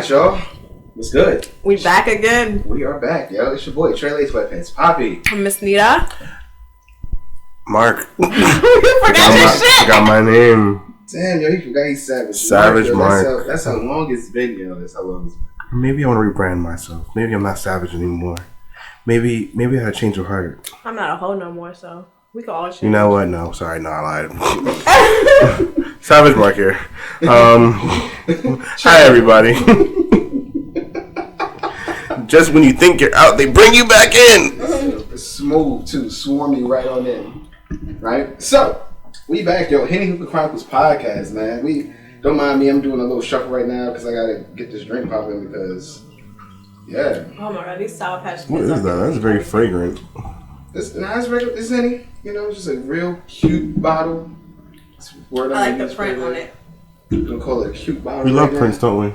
Tonight, y'all. What's good? We back again. We are back, yo. It's your boy, Trey Lace Sweatpants, Poppy. I'm Miss Nita. Mark. You forgot your shit. Got my name. Damn, yo, he forgot he's Savage. Savage Mark. That's how long it's been, yo. That's how long it's been. Maybe I want to rebrand myself. Maybe I'm not Savage anymore. Maybe I had a change of heart. I'm not a hoe no more, so we can all change. You know what? No, sorry, no, I lied. Savage Mark here. Hi, everybody. Just when you think you're out, they bring you back in. It's smooth, too. Swarm you right on in. Right? So, we back, yo. Henny Hooker Chronicles podcast, man. Don't mind me. I'm doing a little shuffle right now because I got to get this drink popping because, yeah. Oh, my God. These Sour Patch Kids. What is that? That's very fragrant. It's regular. It's Henny. You know, it's just a real cute bottle. I like the print on it. We're going to call it a cute bottle. We love Prince, don't we?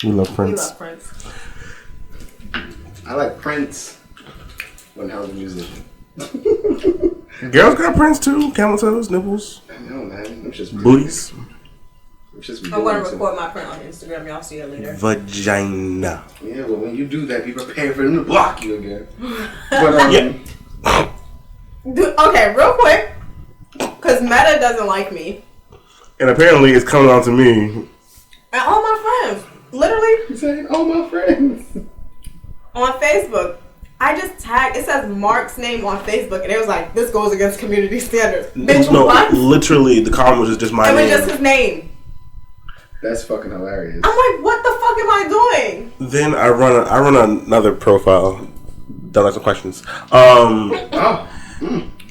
We love Prince. We love Prince. I like Prince when I was a musician. Girls got Prince too. Camel toes, nipples. I know, man. I'm just booties. I'm going to record my print on Instagram. Y'all see it later. Vagina. Yeah, well, when you do that, be prepared for them to block you again. But yeah. Okay, real quick, because Meta doesn't like me, and apparently it's coming on to me. And all my friends, literally, you saying, "Oh, my friends." On Facebook, I just tagged, it says Mark's name on Facebook, and it was like, this goes against community standards. Bitch, no, what? literally, the comment was just my name. It was just his name. That's fucking hilarious. I'm like, what the fuck am I doing? Then I run another profile. Don't ask some questions.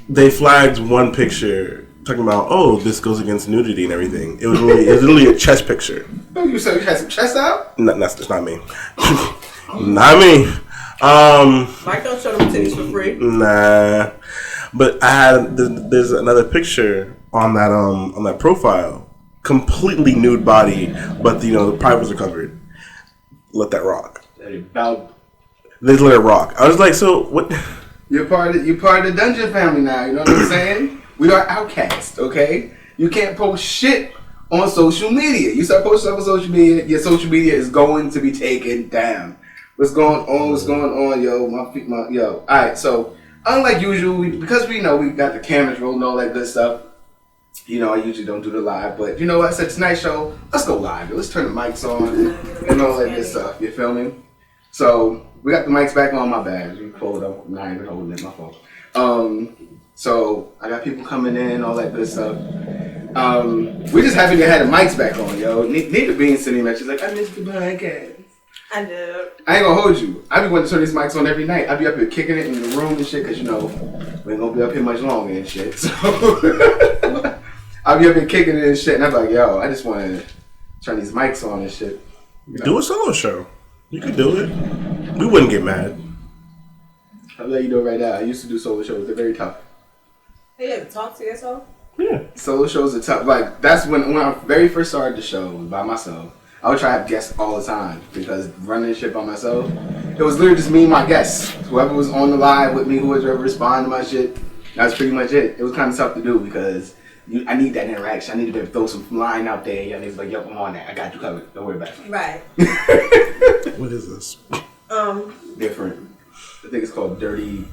They flagged one picture talking about, oh, this goes against nudity and everything. It was literally a chest picture. Oh, you said you had some chest out? No, that's not me. Not me. Mike don't show them titties for free. Nah. But there's another picture on that profile, completely nude body, but the privates are covered. Let that rock. They let it rock. I was like, so what? You're part of the dungeon family now. You know what I'm saying? We are outcasts. Okay. You can't post shit on social media. You start posting stuff on social media, your social media is going to be taken down. What's going on, yo? Yo. All right, so unlike usual, because we know we got the cameras rolling, all that good stuff. I usually don't do the live, but you know what? I said tonight's show, let's go live. Let's turn the mics on and all that good stuff. You feel me? So we got the mics back on. My bad. You pulled up. I'm not even holding it. My fault. So I got people coming in, all that good stuff. We just happy to have the mics back on, yo. Nita Bean sitting there, she's like, I missed the podcast. I do. I ain't gonna hold you. I be wanting to turn these mics on every night. I be up here kicking it in the room and shit, cause we ain't gonna be up here much longer and shit. So I be up here kicking it and shit, and I'm like, yo, I just want to turn these mics on and shit. Do a solo show. You could do it. We wouldn't get mad. I'll let you know right now. I used to do solo shows. They're very tough. Hey, you ever talk to yourself? Yeah. Solo shows are tough. Like, that's when I very first started the show by myself. I would try to have guests all the time because running shit by myself, it was literally just me and my guests. Whoever was on the live with me, whoever responded to my shit, that was pretty much it. It was kind of tough to do because I need that interaction. I need to be able to throw some line out there. Y'all niggas like, yo, I'm on that. I got you covered. Don't worry about it. Right. What is this? Different. I think it's called Dirty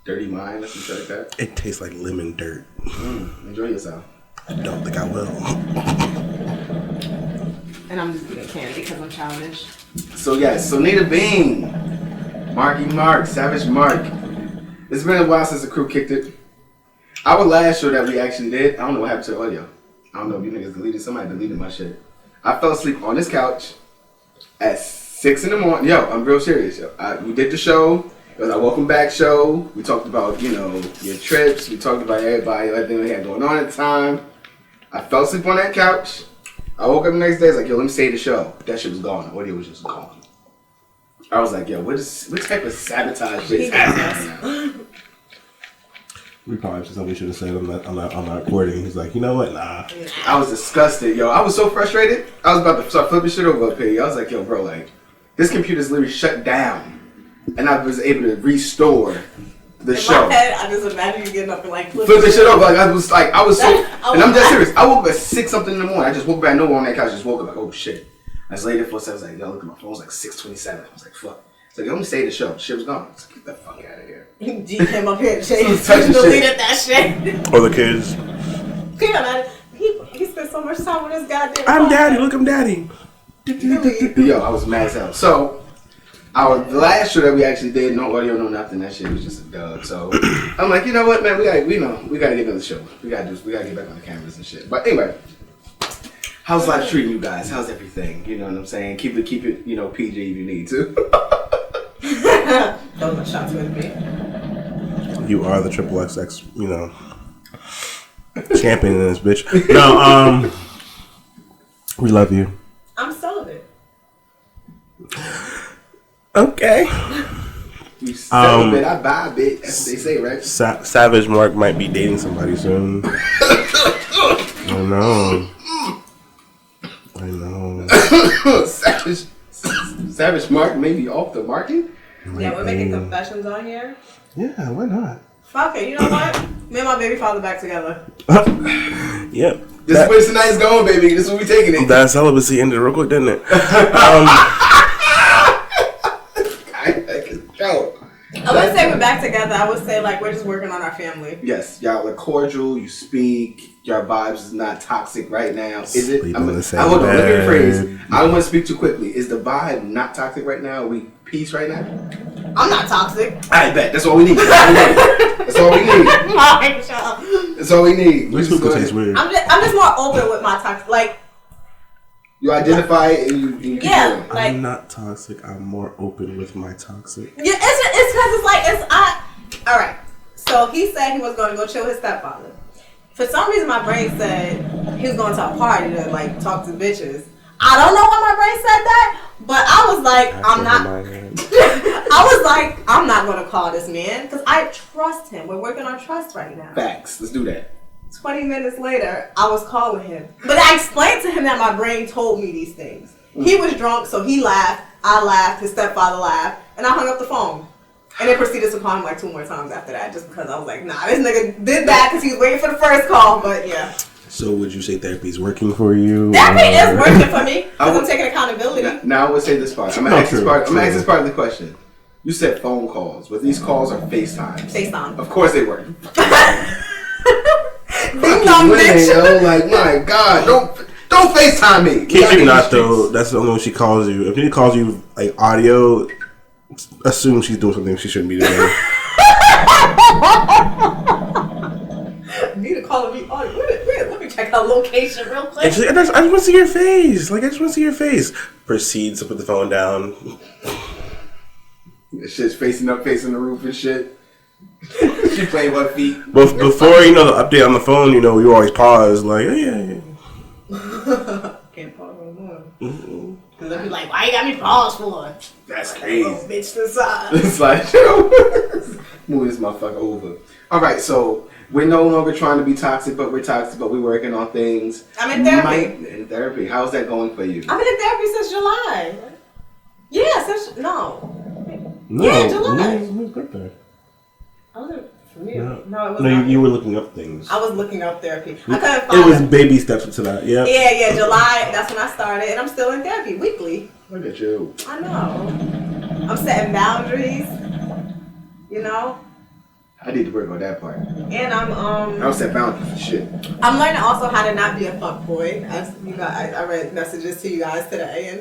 Mind or something like that. It tastes like lemon dirt. Enjoy yourself. I don't think I will. And I'm just eating candy because I'm childish. So Nita Bean, Marky Mark, Savage Mark. It's been a while since the crew kicked it. Our last show that we actually did, I don't know what happened to the audio. I don't know if you niggas deleted. Somebody deleted my shit. I fell asleep on this couch at 6 in the morning. Yo, I'm real serious. Yo. We did the show. It was our welcome back show. We talked about, your trips. We talked about everything we had going on at the time. I fell asleep on that couch. I woke up the next day, I was like, yo, let me save the show. That shit was gone. The audio was just gone. I was like, yo, what type of sabotage shit is happening right now? We probably should have said on that recording. He's like, you know what? Nah. I was disgusted, yo. I was so frustrated. I was about to start flipping shit over up here. I was like, yo, bro, this computer's literally shut down. And I was able to restore the show. In my head, I just imagine you getting up and flip the shit over. I was so, and I'm dead serious. I woke up at 6 something in the morning. I just woke up out of nowhere on that couch. Just woke up like, oh shit. I was late at 4 seconds. I was like, yo, look at my phone. It was like 6:27. I was like, fuck. It's like, let me stay the show. Shit was gone. I was like, get the fuck out of here. G came up here and changed. Touching Deleted that shit. Or the kids. Can you imagine? He spent so much time with his goddamn I'm phone. daddy. Look, I'm daddy. Yo, I was mad as hell. So, the last show that we actually did, no audio, no nothing. That shit was just a dub. So, I'm like, you know what, man? We gotta get another show. We gotta get back on the cameras and shit. But anyway, how's life treating you guys? How's everything? You know what I'm saying? Keep it, PG if you need to. Those are shots with me. You are the triple XX, champion in this bitch. No, we love you. I'm celibate. Okay. You sell a bit, I buy a bit. That's what they say, right? Savage Mark might be dating somebody soon. I know. Savage Mark may be off the market. Yeah, we're making confessions on here. Yeah, why not? Fuck it, you know what? Me and my baby father back together. Yep. This is where tonight's going, baby. This is where we taking it. That celibacy ended real quick, didn't it? I wouldn't say we're back together. I would say like we're just working on our family. Yes, y'all are cordial. You speak. Your vibes is not toxic right now. Is it? Hold on, let me rephrase. I don't want to speak too quickly. Is the vibe not toxic right now? Are we peace right now? I'm not toxic. I bet. That's all we need. That's all we need. That's all we need. This hookah tastes weird. I'm just more open with my toxic. Like, you identify it and you keep going. Like, I'm not toxic. I'm more open with my toxic. Yeah, it's because it's like all right. So he said he was going to go chill with his stepfather. For some reason, my brain said he was going to a party to like talk to bitches. I don't know why my brain said that, but I was like, I'm not going to call this man because I trust him. We're working on trust right now. Facts. Let's do that. 20 minutes later, I was calling him. But I explained to him that my brain told me these things. He was drunk, so he laughed. I laughed. His stepfather laughed. And I hung up the phone. And then proceeded to call him like 2 more times after that just because I was like, nah, this nigga did that because he was waiting for the first call. But yeah. So would you say therapy is working for you? Therapy is working for me because I'm taking accountability. Now I would say this part. I'm going to ask this part of the question. You said phone calls, but these calls are FaceTimes. FaceTime. Of course they work. Ding dong, bitch. Yo, like, my God, don't FaceTime me. Kid you not though, that's the only one she calls you. If she calls you like audio, assume she's doing something she shouldn't be doing. Need to call me audio. Wait, let me check her location real quick. And she's like, I just want to see your face. Like, I just want to see your face. Proceeds to put the phone down. Shit's facing up, facing the roof and shit. She playing 1 feet. But before, the update on the phone, you always pause. Like, oh, yeah. Can't pause no more. Because I'll be like, why you got me paused for? That's like, crazy. little bitch to the side. It's like, move this motherfucker over. All right, so we're no longer trying to be toxic, but we're toxic, but we're working on things. I'm in therapy. In therapy. How's that going for you? I've been in therapy since July. Yeah, No. Yeah, July. Whose birthday? I wasn't for me. No, No, it was no, not. you were looking up things. I was looking up therapy. I couldn't It find was baby steps into that, yeah. Yeah, July, that's when I started, and I'm still in therapy weekly. Look at you. I know. I'm setting boundaries, I need to work on that part. and I'm I was set boundaries for shit. I'm learning also how to not be a fuckboy. As you guys, I read messages to you guys today, and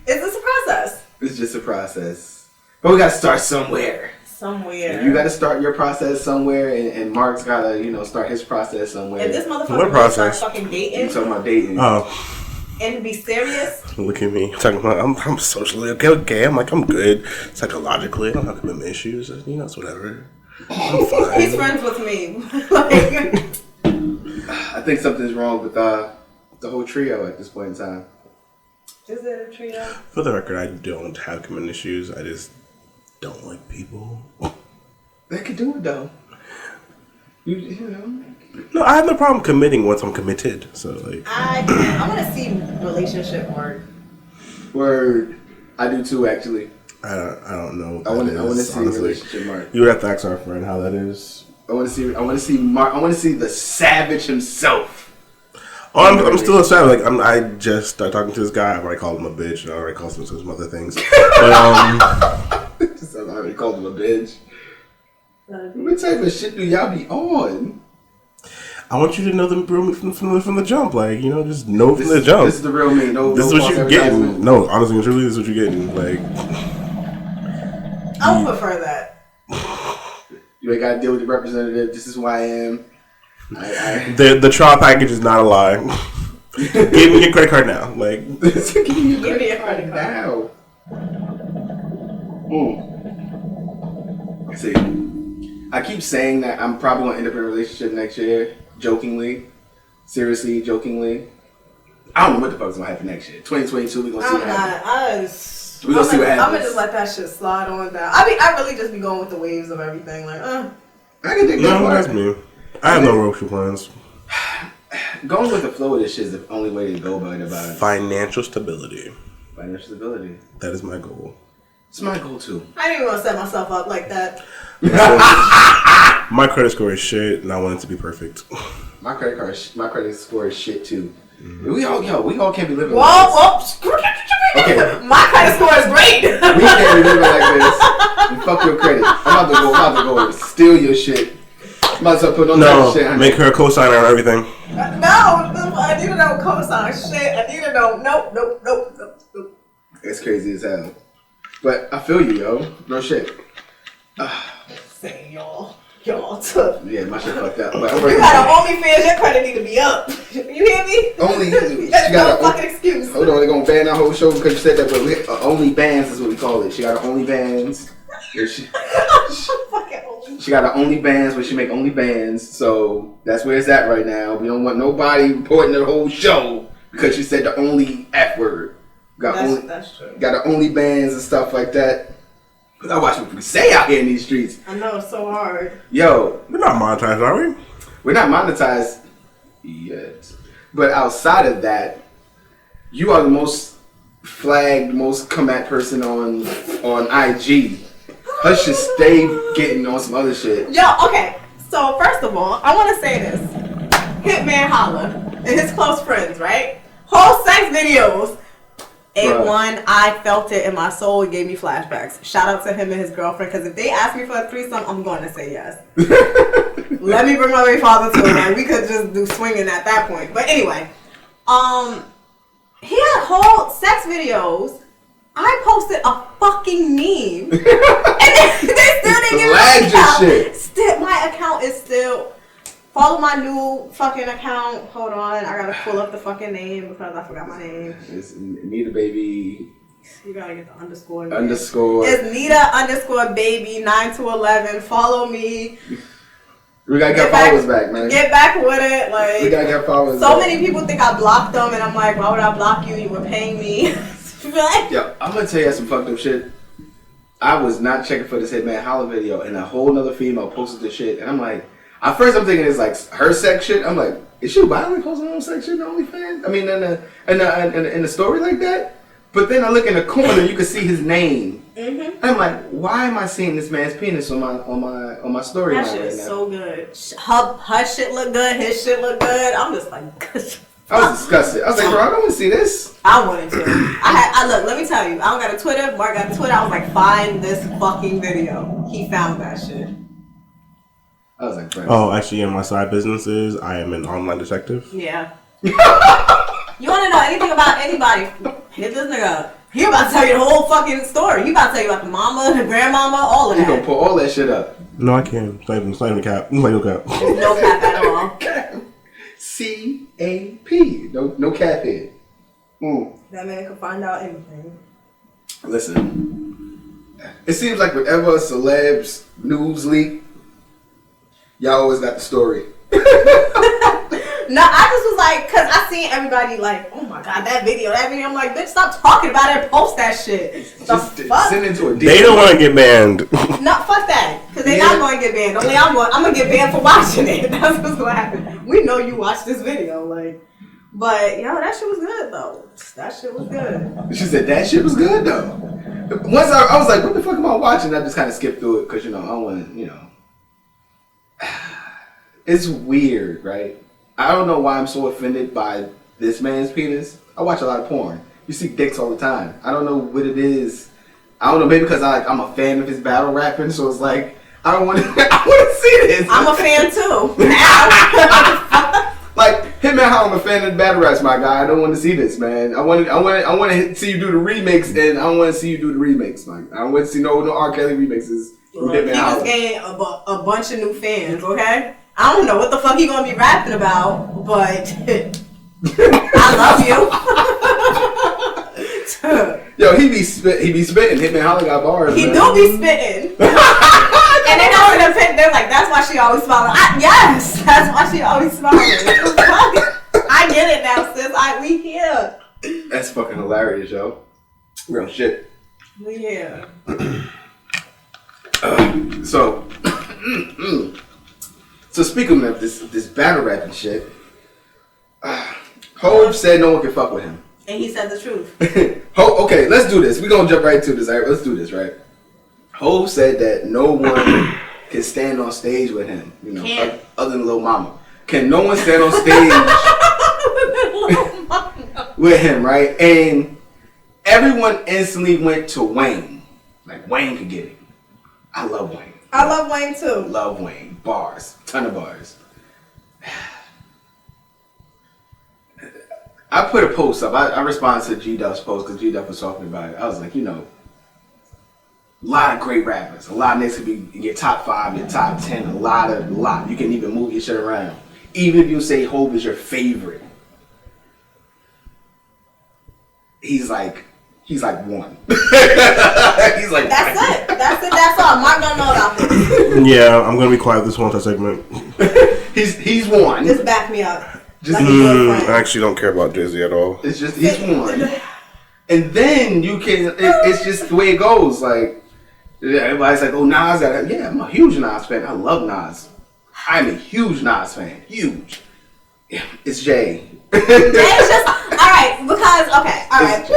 it's a process. It's just a process. But we gotta start somewhere. Somewhere. You gotta start your process somewhere, and Mark's gotta, start his process somewhere. If this What motherfucker process? start fucking You dating talking about dating. Oh, and be serious, look at me. Talking about, I'm socially okay. I'm like, I'm good. Psychologically, I don't have commitment issues. It's whatever. I'm fine. he's friends with me. Like, I think something's wrong with the whole trio at this point in time. is it a trio? For the record, I don't have commitment issues. I just don't like people. They could do it though. You know. No, I have no problem committing once I'm committed. So like, I want to see relationship work. Word. I do too, actually. I don't know. I want to see relationship Mark. You would have to ask our friend how that is. I want to see Mark. I want to see the savage himself. Oh, I'm still upset. Like I just started talking to this guy. I've already called him a bitch. I already called him some other things. But I already called him a bitch. What type of shit do y'all be on? I want you to know the real me from the jump. Like, you know, just know from the jump. This is the real me. No, this is what you're getting. No, honestly and truly, this is what you're getting. Like, I would prefer that. You ain't got to deal with the representative. This is who I am. The trial package is not a lie. Give me your credit card now. Like, give me your credit card now. See, I keep saying that I'm probably gonna end up in a relationship next year. Jokingly, seriously, jokingly. I don't know what the fuck's gonna happen next year. 2022, we gonna see what happens. We gonna see what happens. I'm gonna just let that shit slide on down. I really just be going with the waves of everything. Like, I can dig that. No, that's me. I have no road plans. Going with the flow of this shit is the only way to go about it. Financial stability. Financial stability. That is my goal. It's my goal too. I didn't even want to set myself up like that. My credit score is shit, and I want it to be perfect. My credit score is shit too. Mm-hmm. We all can't be living whoa. Okay. My credit score is great. We can't be living like this. And fuck your credit. I'm about to go steal your shit. I'm about to put on that shit. Make her a co-signer on everything. No, I need to know co-sign shit. I need to know. Nope. It's crazy as hell. But I feel you, yo. No shit. Say y'all took. Yeah, my shit fucked up. But you got an OnlyFans, your credit need to be up. You hear me? That's no fucking excuse. Hold on, they're gonna ban our whole show because you said that. But OnlyFans is what we call it. She got an OnlyFans. She got an OnlyFans where she make OnlyFans. So that's where it's at right now. We don't want nobody reporting the whole show because she said the only F word. That's true. Got an OnlyFans and stuff like that. I watch what we say out here in these streets. I know, it's so hard. Yo. We're not monetized, are we? We're not monetized yet. But outside of that, you are the most flagged, most come at person on IG. Her should stay getting on some other shit. Yo, okay. So, first of all, I want to say this. Hitman Holla and his close friends, right? Whole sex videos. A1, I felt it in my soul. It gave me flashbacks. Shout out to him and his girlfriend, because if they ask me for a threesome, I'm going to say yes. Let me bring my baby father to it. Like, we could just do swinging at that point. But anyway, he had whole sex videos. I posted a fucking meme, and they still didn't get my account. Still, my account is still. Follow my new fucking account. Hold on, I gotta pull up the fucking name because I forgot my name. It's Nita Baby. You gotta get the underscore. Underscore. It's Nita _baby 9 to 11. Follow me. We gotta get followers back, man. Get back with it, like. We gotta get followers. So many people think I blocked them, and I'm like, why would I block you? You were paying me. Yo, I'm gonna tell you some fucked up shit. I was not checking for this Hitman Holla video, and a whole nother female posted this shit, and I'm like. At first, I'm thinking it's like her sex shit. I'm like, is she violently posting her own sex shit in OnlyFans? I mean, in the story like that. But then I look in the corner, you can see his name. Mm-hmm. I'm like, why am I seeing this man's penis on my story? That shit is so good. Her shit look good. His shit look good. I'm just like, I was disgusted. I was like, bro, I don't want to see this. I wanted to. I look. Let me tell you. I don't got a Twitter. Mark got a Twitter. I was like, find this fucking video. He found that shit. I was like, oh, actually, my side business is I am an online detective. Yeah. You want to know anything about anybody? Hit this nigga up. He about to tell you the whole fucking story. He about to tell you about the mama, the grandmama, all of that. He gonna pull all that shit up. No, I can't. It's not even a cap. It's like no cap. There's no cap at all. CAP. No cap here. That man can find out anything. Listen, it seems like whenever a celeb's news leak, y'all always got the story. No, I just was like, because I seen everybody like, oh my god, that video. I'm like, bitch, stop talking about it and post that shit. Just send it to a DM. They don't want to get banned. No, fuck that. Because they're not going to get banned. Only I'm going to get banned for watching it. That's what's going to happen. We know you watched this video. Like, but, yo, that shit was good, though. That shit was good. She said that shit was good, though. Once I was like, what the fuck am I watching? I just kind of skipped through it because, I want to, It's weird, right? I don't know why I'm so offended by this man's penis. I watch a lot of porn. You see dicks all the time. I don't know what it is. I don't know, maybe because I'm a fan of his battle rapping, so it's like, I don't want to. I want to see this. I'm a fan too. Like Hitman, how I'm a fan of battle raps, my guy. I don't want to see this, man. I want to see you do the remix, and I don't want to see you do the remix, man. I don't want to see no R. Kelly remixes. Look, he just gained a bunch of new fans. Okay, I don't know what the fuck he gonna be rapping about, but I love you. Yo, he be spitting. Hitman Holla got bars. He man. do be spitting. And they know in the pit, they're like, that's why she always smiling. Yes, that's why she always smiling. I get it now, sis. We here. That's fucking hilarious, yo. Real shit. We here. So speaking of this battle rapping shit, Hov said no one can fuck with him. And he said the truth. Okay, let's do this. We're gonna jump right to this. All right, let's do this, right? Hov said that no one can stand on stage with him, you know, other than Lil Mama. Can no one stand on stage with him, right? And everyone instantly went to Wayne. Like, Wayne could get it. I love Wayne. I love Wayne too. Love Wayne. Bars. Ton of bars. I put a post up. I responded to G-Duff's post because G-Duff was talking about it. I was like, you know, a lot of great rappers. A lot of niggas could be in your top 5, your top 10. A lot. You can even move your shit around. Even if you say Hov is your favorite. He's like one. He's like That's it. That's all. Mark don't know about this. Yeah, I'm gonna be quiet this whole segment. he's one. Just back me up. Just I actually don't care about Drizzy at all. It's just he's one. And then you can. It's just the way it goes. Like everybody's like, "Oh, Nas." Yeah, I'm a huge Nas fan. I love Nas. I'm a huge Nas fan. Huge. Yeah, it's Jay. Jay's just alright because okay, alright.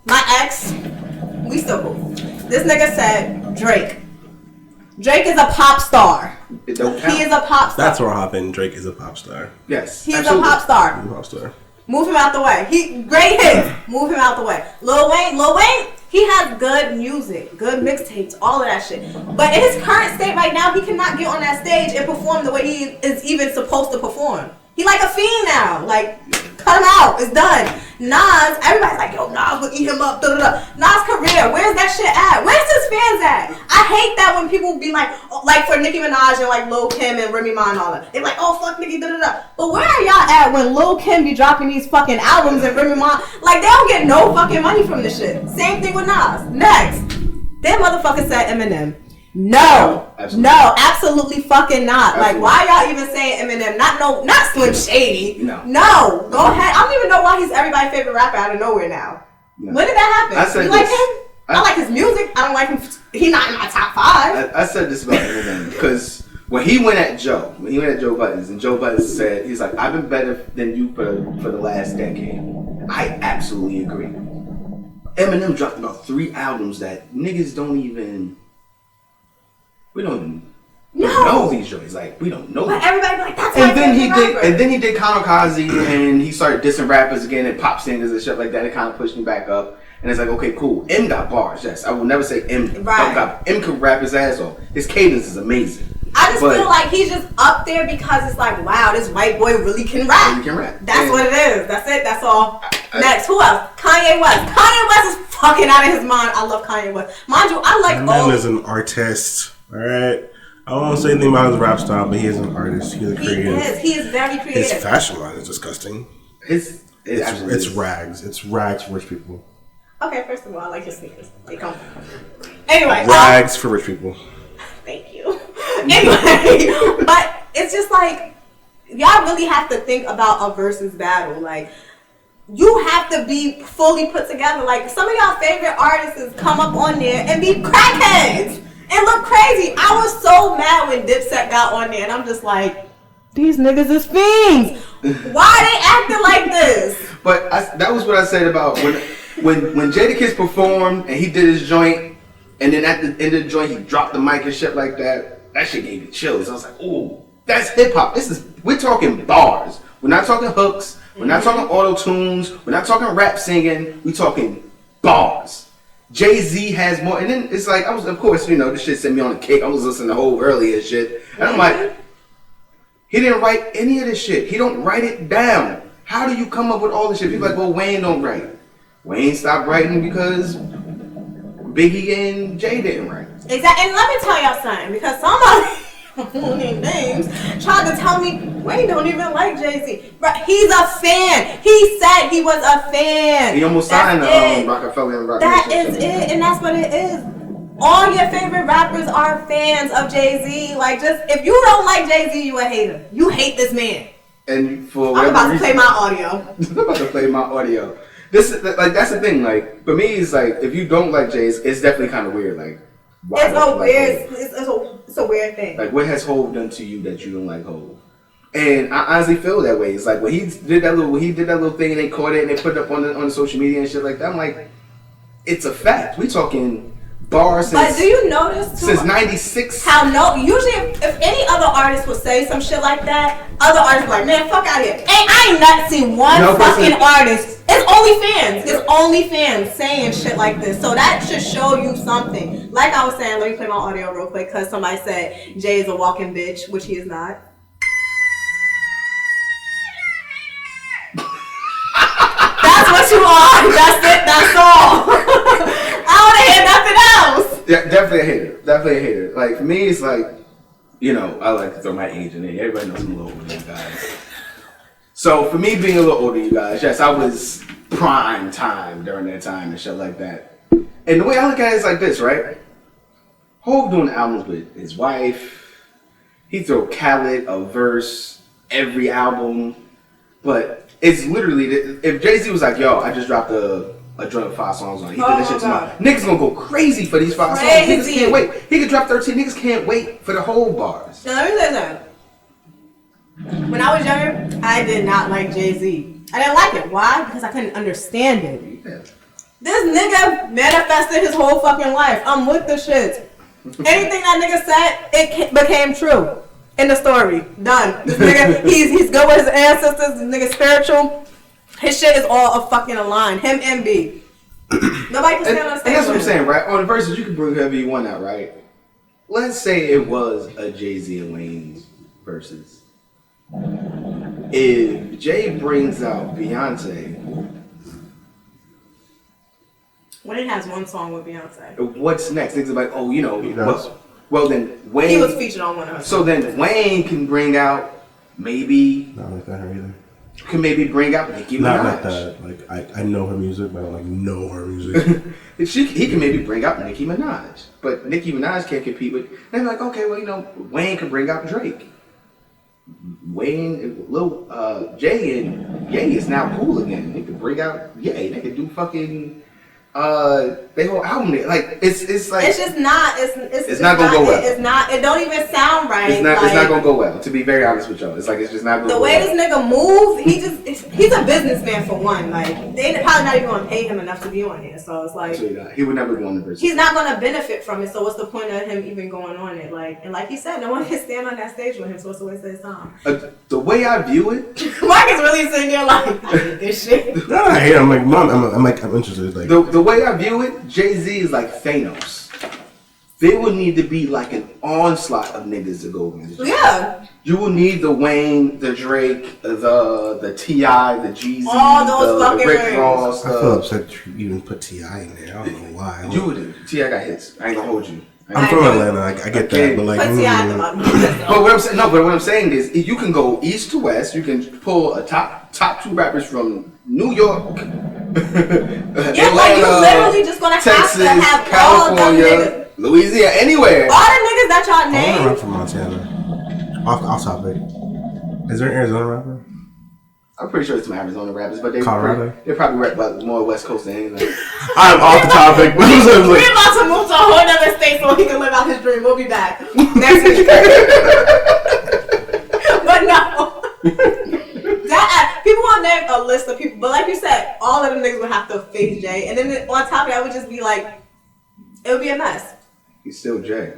My ex, we still cool. This nigga said Drake. Drake is a pop star. It don't count. He is a pop star. That's where I hop in. Drake is a pop star. Yes. He's a pop star. He's a pop star. Move him out the way. Great hits. Move him out the way. Lil Wayne, he has good music, good mixtapes, all of that shit. But in his current state right now, he cannot get on that stage and perform the way he is even supposed to perform. He like a fiend now. Like, cut him out. It's done. Nas, everybody's like, yo, Nas will eat him up. Nas' career, where's that shit at? Where's his fans at? I hate that when people be like for Nicki Minaj and like Lil Kim and Remy Ma and all that. They're like, oh, fuck Nicki, But where are y'all at when Lil Kim be dropping these fucking albums and Remy Ma? Like, they don't get no fucking money from this shit. Same thing with Nas. Next. That motherfucker said Eminem. No, absolutely fucking not. Absolutely. Like, why y'all even saying Eminem? Not Slim Shady. No. Go ahead. I don't even know why he's everybody's favorite rapper out of nowhere now. No. When did that happen? You like him? I like his music. I don't like him. He's not in my top 5. I said this about Eminem because when he went at Joe Buttons, and Joe Buttons said, he's like, I've been better than you for the last decade. I absolutely agree. Eminem dropped about 3 albums that niggas don't even. We don't know these joints. Like, we don't know. But everybody be like, that's and then he did Kamikaze, and he started dissing rappers again and pop singers and shit like that. It kind of pushed him back up. And it's like, okay, cool. M got bars. Yes, I will never say M. Right. M can rap his ass off. His cadence is amazing. I just feel like he's just up there because it's like, wow, this white boy really can rap. That's what it is. That's it. That's all. Next, who else? Kanye West. Kanye West is fucking out of his mind. I love Kanye West. Mind you, I like all. Man is an artist. All right. I don't want to say anything about his rap style, but he is an artist. He's a creative. He is very creative. His fashion line is disgusting. It's rags. It's rags for rich people. Okay, first of all, I like his sneakers. They come. Anyway. Rags for rich people. Thank you. Anyway, but it's just like, y'all really have to think about a versus battle. Like, you have to be fully put together. Like, some of y'all favorite artists come up on there and be crackheads and look crazy. I was so mad when Dipset got on there, and I'm just like, these niggas is fiends. Why are they acting like this? But that was what I said about when Jadakiss performed and he did his joint, and then at the end of the joint he dropped the mic and shit like that. That shit gave me chills. I was like, ooh, That's hip hop. We're talking bars. We're not talking hooks. We're not talking auto tunes. We're not talking rap singing. We're talking bars. Jay-Z has more, and then it's like of course, this shit sent me on a kick. I was listening to whole earlier shit, and I'm like, he didn't write any of this shit. He don't write it down. How do you come up with all this shit? People are like, well, Wayne don't write. Wayne stopped writing because Biggie and Jay didn't write. Exactly, and let me tell y'all something, because somebody who named names tried to tell me Wayne don't even like Jay-Z. But he's a fan. He said he was a fan. He almost signed the Rockefeller and Rock That Nation. is it, and that's what it is. All your favorite rappers are fans of Jay-Z. Like, just if you don't like Jay-Z, you a hater. You hate this man. And for I'm about to play my audio. I'm about to play my audio. This is like that's the thing. Like for me, it's like if you don't like Jay, it's definitely kind of weird. Like why It's a weird. It's a weird thing. Like what has Hov done to you that you don't like Hov? And I honestly feel that way. It's like when he did that little thing and they caught it and they put it up on the social media and shit like that. I'm like, it's a fact. We talking bars since. But do you notice too? Since '96. How usually if any other artist would say some shit like that, other artists be like, man, fuck out of here. I ain't not seen one fucking artist. It's only fans. It's only fans saying shit like this. So that should show you something. Like I was saying, let me play my audio real quick because somebody said Jay is a walking bitch, which he is not. That's what you are. That's it. That's all. I don't want to hear nothing else. Yeah, definitely a hater. Definitely a hater. Like for me, it's like, I like to throw my age in there. Everybody knows I'm a little older than you guys. So for me being a little older, you guys, yes, I was prime time during that time and shit like that. And the way I look at it is like this, right? Hov doing albums with his wife. He throw Khaled a verse every album, but it's literally if Jay-Z was like, "Yo, I just dropped a joint with 5 songs on it. He did this shit tomorrow." Niggas gonna go crazy for these 5 songs. Niggas can't wait. He could drop 13. Niggas can't wait for the whole bars. Now let me say something. When I was younger, I did not like Jay-Z. I didn't like it. Why? Because I couldn't understand it. Yeah. This nigga manifested his whole fucking life. I'm with the shit. Anything that nigga said, it became true. In the story. Done. This nigga, he's good with his ancestors. This nigga spiritual. His shit is all a fucking align. Him and B. Nobody can stand on stage. And that's what I'm saying, right? On the verses, you can bring whoever you want out, right? Let's say it was a Jay-Z and Wayne's verses. If Jay brings out Beyonce, Wayne has one song with Beyonce. What's next? Niggas are like, oh, well then Wayne. He was featured on one of her. So then Wayne can bring out maybe. Not like that either. Can maybe bring out Nicki Minaj. Not like that. Like I know her music, but I don't know her music. He can maybe bring out Nicki Minaj, but Nicki Minaj can't compete with. They're like, okay, well Wayne can bring out Drake. Wayne, Jay and Ye is now cool again. They could bring out Ye. They could do fucking their whole album. Like it's like it's just not. It's not gonna go well. It's not. It don't even sound right. It's not gonna go well. To be very honest with y'all, it's just not gonna go well. The way this nigga move, he's a businessman for one. Like they probably not even gonna pay him enough to be on here. So it's like he would never go on the bridge. He's not gonna benefit from it. So what's the point of him even going on it? Like he said, no one can stand on that stage with him. So what's the waste of his time? The way I view it, Mark is really sitting there like I hate this shit. No, I hate it. I'm like, Mom, I'm interested. Like the way I view it, Jay-Z is like Thanos. There will need to be like an onslaught of niggas to go against. Yeah. You will need the Wayne, the Drake, the T.I., the Jeezy, all those fucking Rick names. Ross. I feel upset you even put T.I. in there. I don't know why. You would. T.I. got hits. I ain't gonna hold you. I'm from Atlanta. I get that, but like. Put T.I. at the bottom. But what I'm saying is, you can go east to west. You can pull a top 2 rappers from New York. Yeah, like you literally just gonna Texas, have to have California, all them niggas. Louisiana, anywhere. All the niggas that y'all I name. want to rap from Montana. Off topic. Is there an Arizona rapper? I'm pretty sure it's some Arizona rappers, but they Colorado? They probably rap about more West Coast than anything. I'm off the topic. We're about to move to a whole other state so he can live out his dream. We'll be back next week. But no. People want to name a list of people, but like you said, all of them niggas would have to face Jay, and then on top of that, it would just be like, it would be a mess. He's still Jay.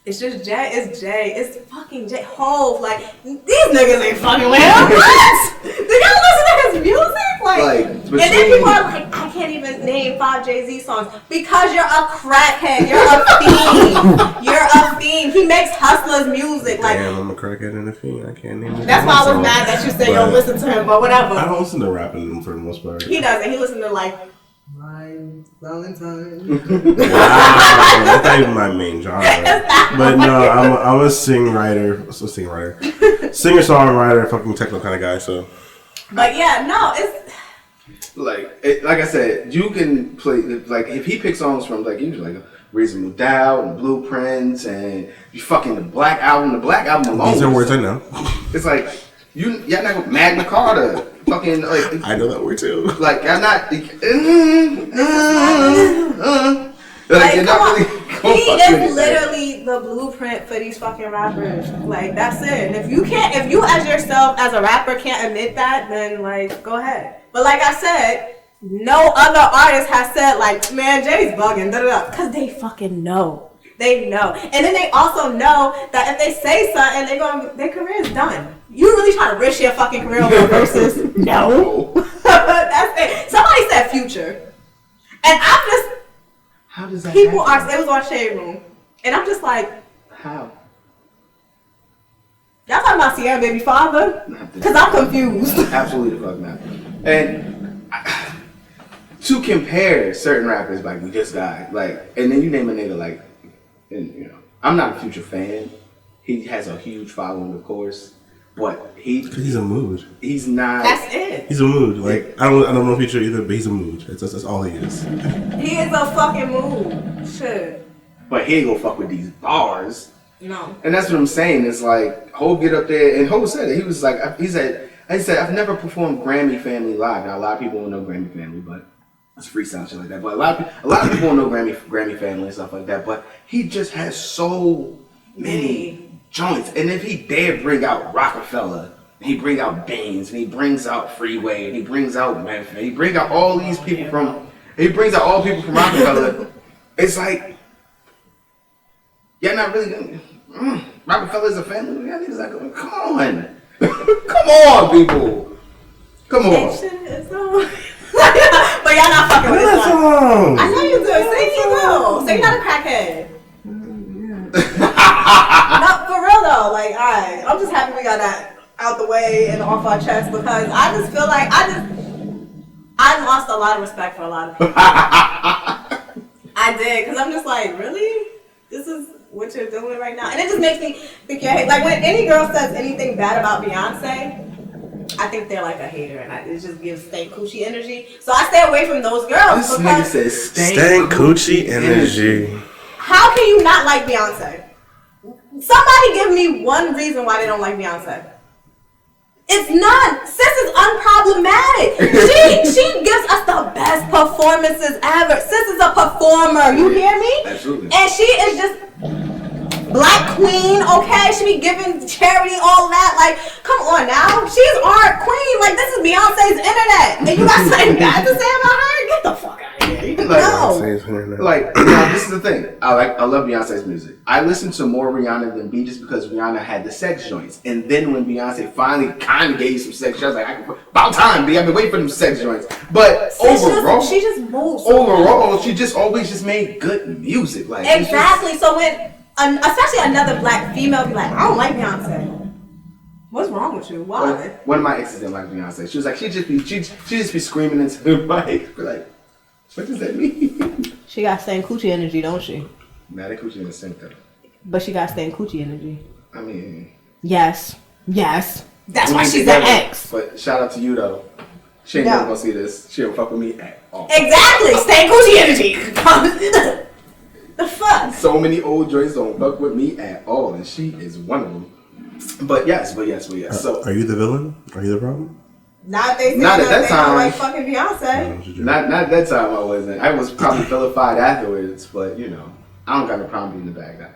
It's just Jay. It's Jay. It's fucking Jay. Hove. Like, these niggas ain't fucking with him. What? Do y'all listen to his music? Like and then people are like, I can't even name 5 Jay-Z songs because you're a crackhead. You're a fiend. You're a fiend. He makes hustlers music. Like, damn, I'm a crackhead and a fiend. I can't name it. That's why I was mad that you said you don't listen to him, but whatever. I don't listen to rapping for the most part. He doesn't. He listens to like My Valentine. Wow, that's not even my main genre. But no, I'm a songwriter, singer-songwriter, fucking techno kind of guy. So, but yeah, no, it's like I said, you can play like if he picks songs from like usually like Reasonable Doubt and Blueprints and you fucking the Black Album alone. These are words I know. It's like y'all not gonna Magna Carta. Fucking like I know that word too. Like I'm not like come not on. really He is literally the blueprint for these fucking rappers. Like that's it. And if you as yourself as a rapper can't admit that, then like go ahead. But like I said, no other artist has said like, man, Jay's bugging, because they fucking know. They know. And then they also know that if they say something, their career is done. You really trying to risk your fucking career over versus? No. That's it. Somebody said Future. And I'm just... How does that people happen? are... It was on Shade Room. And I'm just like... How? Y'all talking about Sierra Baby Father? Because I'm confused. Absolutely the fuck not. And to compare certain rappers, like we just got, like, and then you name a nigga like, and you know, I'm not a Future fan. He has a huge following, of course, but he's a mood. He's not. That's it. He's a mood. Like I don't know Future either, but he's a mood. That's all he is. He is a fucking mood. Shit. But he ain't gonna fuck with these bars. No. And that's what I'm saying. It's like Hov get up there, and Hov said it. He was like, he said, I've never performed Grammy Family live. Now a lot of people don't know Grammy Family, but it's freestyle shit like that. But a lot of people don't know Grammy Family and stuff like that. But he just has so many joints, and if he dare bring out Rockefeller, he bring out Baines, and he brings out Freeway, and he brings out Memphis, he brings out all these people from Rockefeller. It's like, yeah, not really. Rockefeller's a family. Yeah, he's like, come on. Come on, people. Come on. But y'all not fucking with this one. I know you do. Say you do. Say you're not a crackhead. No, for real though. Like, alright. I'm just happy we got that out the way and off our chest because I just feel like I lost a lot of respect for a lot of people. I did, because I'm just like, really? This is what you're doing right now? And it just makes me think you're like when any girl says anything bad about Beyonce, I think they're like a hater, and it just gives stank coochie energy. So I stay away from those girls. This nigga says stank coochie energy. How can you not like Beyonce? Somebody give me one reason why they don't like Beyonce. It's none. Sis is unproblematic. She gives us the best performances ever. Sis is a performer. You hear me? Absolutely. And she is just Black queen, okay? She be giving charity, all that. Like, come on now. She's art queen. Like, this is Beyonce's internet. And you got something bad to say about her? Get the fuck out of here. Like, now, this is the thing. I love Beyonce's music. I listen to more Rihanna than B just because Rihanna had the sex joints. And then when Beyonce finally kind of gave you some sex, I was like, about time, B. I've been waiting for them sex joints. But overall, she just moves. Overall, she just always just made good music. Like exactly. So when especially another Black female be like, I don't like Beyonce. What's wrong with you? Why? One of my exes didn't like Beyonce. She was like, she just be screaming into the mic. We're like, what does that mean? She got stank coochie energy, don't she? Nah, that coochie in the sink though. But she got stank coochie energy. I mean, yes. That's why she's an ex. But shout out to you though. She ain't never gonna see this. She don't fuck with me at all. Exactly, stank coochie energy. The fuck? So many old joints don't fuck with me at all, and she is one of them. But yes. So, are you the villain? Are you the problem? Not at that time. Like fucking Beyonce. Not at that time. I wasn't. I was probably vilified afterwards, but you know, I don't got no problem being the bad guy.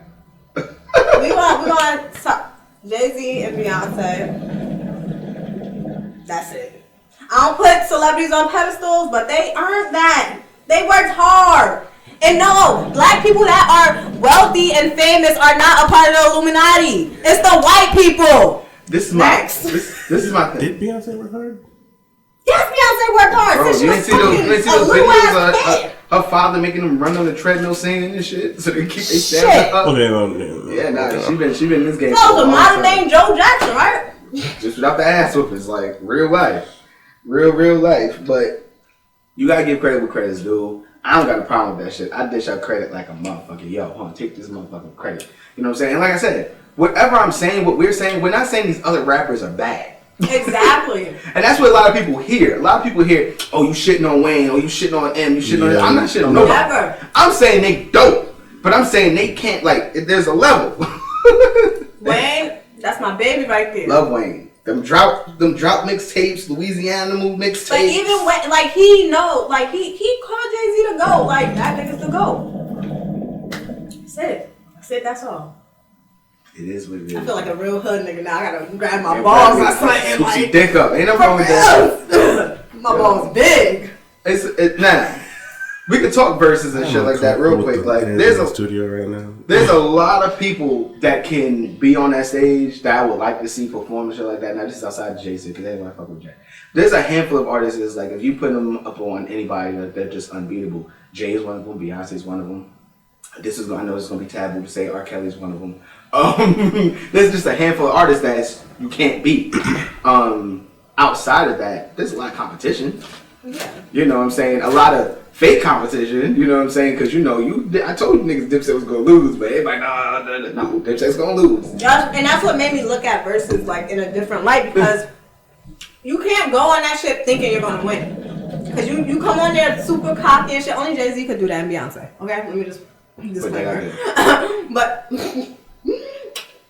we gonna talk Jay-Z and Beyonce. That's it. I don't put celebrities on pedestals, but they earned that. They worked hard. And no, black people that are wealthy and famous are not a part of the Illuminati. It's the white people. This is my this is my thing. Did Beyonce work hard? Yes, Beyonce worked hard. Bro, Since you she didn't see was those fucking a little videos ass of kid. her father making them run on the treadmill singing and shit so they keep their Shit. stamina up? Okay, Yeah, nah, she been in this game. That for was a a long modern time. name Joe Jackson, right? Just without the ass whoopings, like real life. Real life. But you gotta give credit where credit's due. I don't got a problem with that shit. I dish out credit like a motherfucker. Yo, hold on, take this motherfucking credit. You know what I'm saying? And like I said, whatever I'm saying, what we're saying, we're not saying these other rappers are bad. Exactly. And that's what a lot of people hear. A lot of people hear, oh, you shitting on Wayne, oh, you shitting on M, you shitting on... I'm not shitting on nobody. Never. I'm saying they dope. But I'm saying they can't, like, there's a level. Wayne, that's my baby right there. Love Wayne. Them drought mixtapes, Louisiana move mixtapes. Like even when, like he know, like he called Jay-Z to go, like that nigga's to go. That's it. That's all. It is what it is. I feel like a real hood nigga now. I gotta grab my balls or something. Scoop your Like, dick up. Ain't no wrong with that. my balls big. Nah. We could talk verses and shit like that real quick. Like there's a studio right now. There's a lot of people that can be on that stage that I would like to see perform and shit like that. Not just outside of Jay-Z, because they want to fuck with Jay. There's a handful of artists that's like, if you put them up on anybody, they're just unbeatable. Jay is one of them. Beyonce's one of them. I know it's gonna be taboo to say R. Kelly's one of them. There's just a handful of artists that you can't beat. Outside of that, there's a lot of competition. Yeah. You know what I'm saying? A lot of fake competition, you know what I'm saying? Because I told you niggas Dipset was gonna lose, but everybody, no, Dipset's gonna lose. And that's what made me look at verses like in a different light, because you can't go on that shit thinking you're gonna win. Because you come on there super cocky and shit. Only Jay-Z could do that and Beyonce. Okay? Let me just disclaimer. But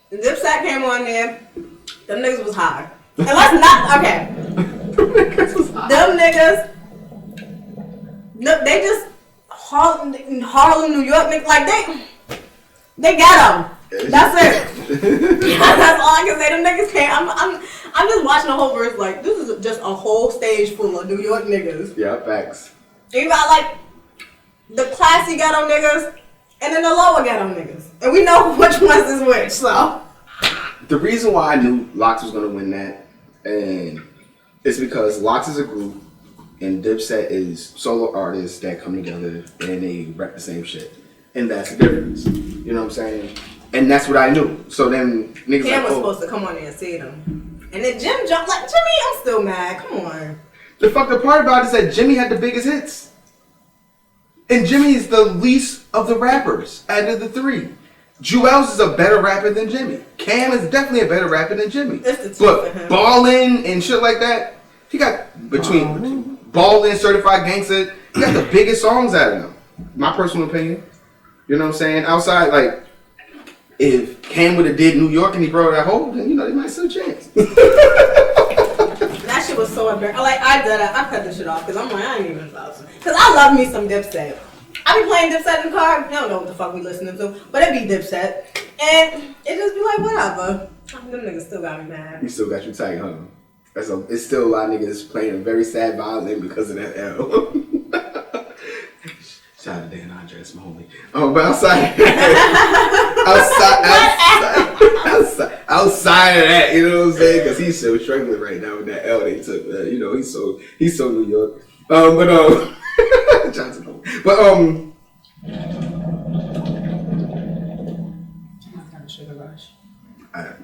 Dipset came on there, them niggas was high. And let's not, okay. Them niggas, they just Harlem, New York, like they got them. That's it. That's all I can say. Them niggas can't. I'm just watching the whole verse like this is just a whole stage full of New York niggas. Yeah, facts. You got like the classy ghetto niggas and then the lower ghetto niggas, and we know which ones is which. So the reason why I knew Lox was gonna win that, and it's because Lox is a group. And Dipset is solo artists that come together and they rap the same shit. And that's the difference. You know what I'm saying? And that's what I knew. So then niggas Cam like, was supposed to come on there and see them. And then Jim jumped like, Jimmy, I'm still mad. Come on. The fucked up part about it is that Jimmy had the biggest hits. And Jimmy is the least of the rappers out of the three. Jewels is a better rapper than Jimmy. Cam is definitely a better rapper than Jimmy. It's the two but for him. Ballin' and shit like that, he got between Ballin', Certified Gangsta, he got the biggest songs out of them. My personal opinion. You know what I'm saying? Outside, like, if Cam would have did New York and he brought that whole, then they might still chance. That shit was so embarrassing. Like, I cut this shit off because I'm like, I ain't even about to. Because I love me some Dipset. I be playing Dipset in the car. I don't know what the fuck we listening to, but it be Dipset. And it just be like, whatever. Them niggas still got me mad. He still got you tight, huh? It's still a lot of niggas playing a very sad violin because of that L. Shout out to Dan Andres, my homie. But outside of that, you know what I'm saying? Because he's still struggling right now with that L they took. He's so New York. Johnson. But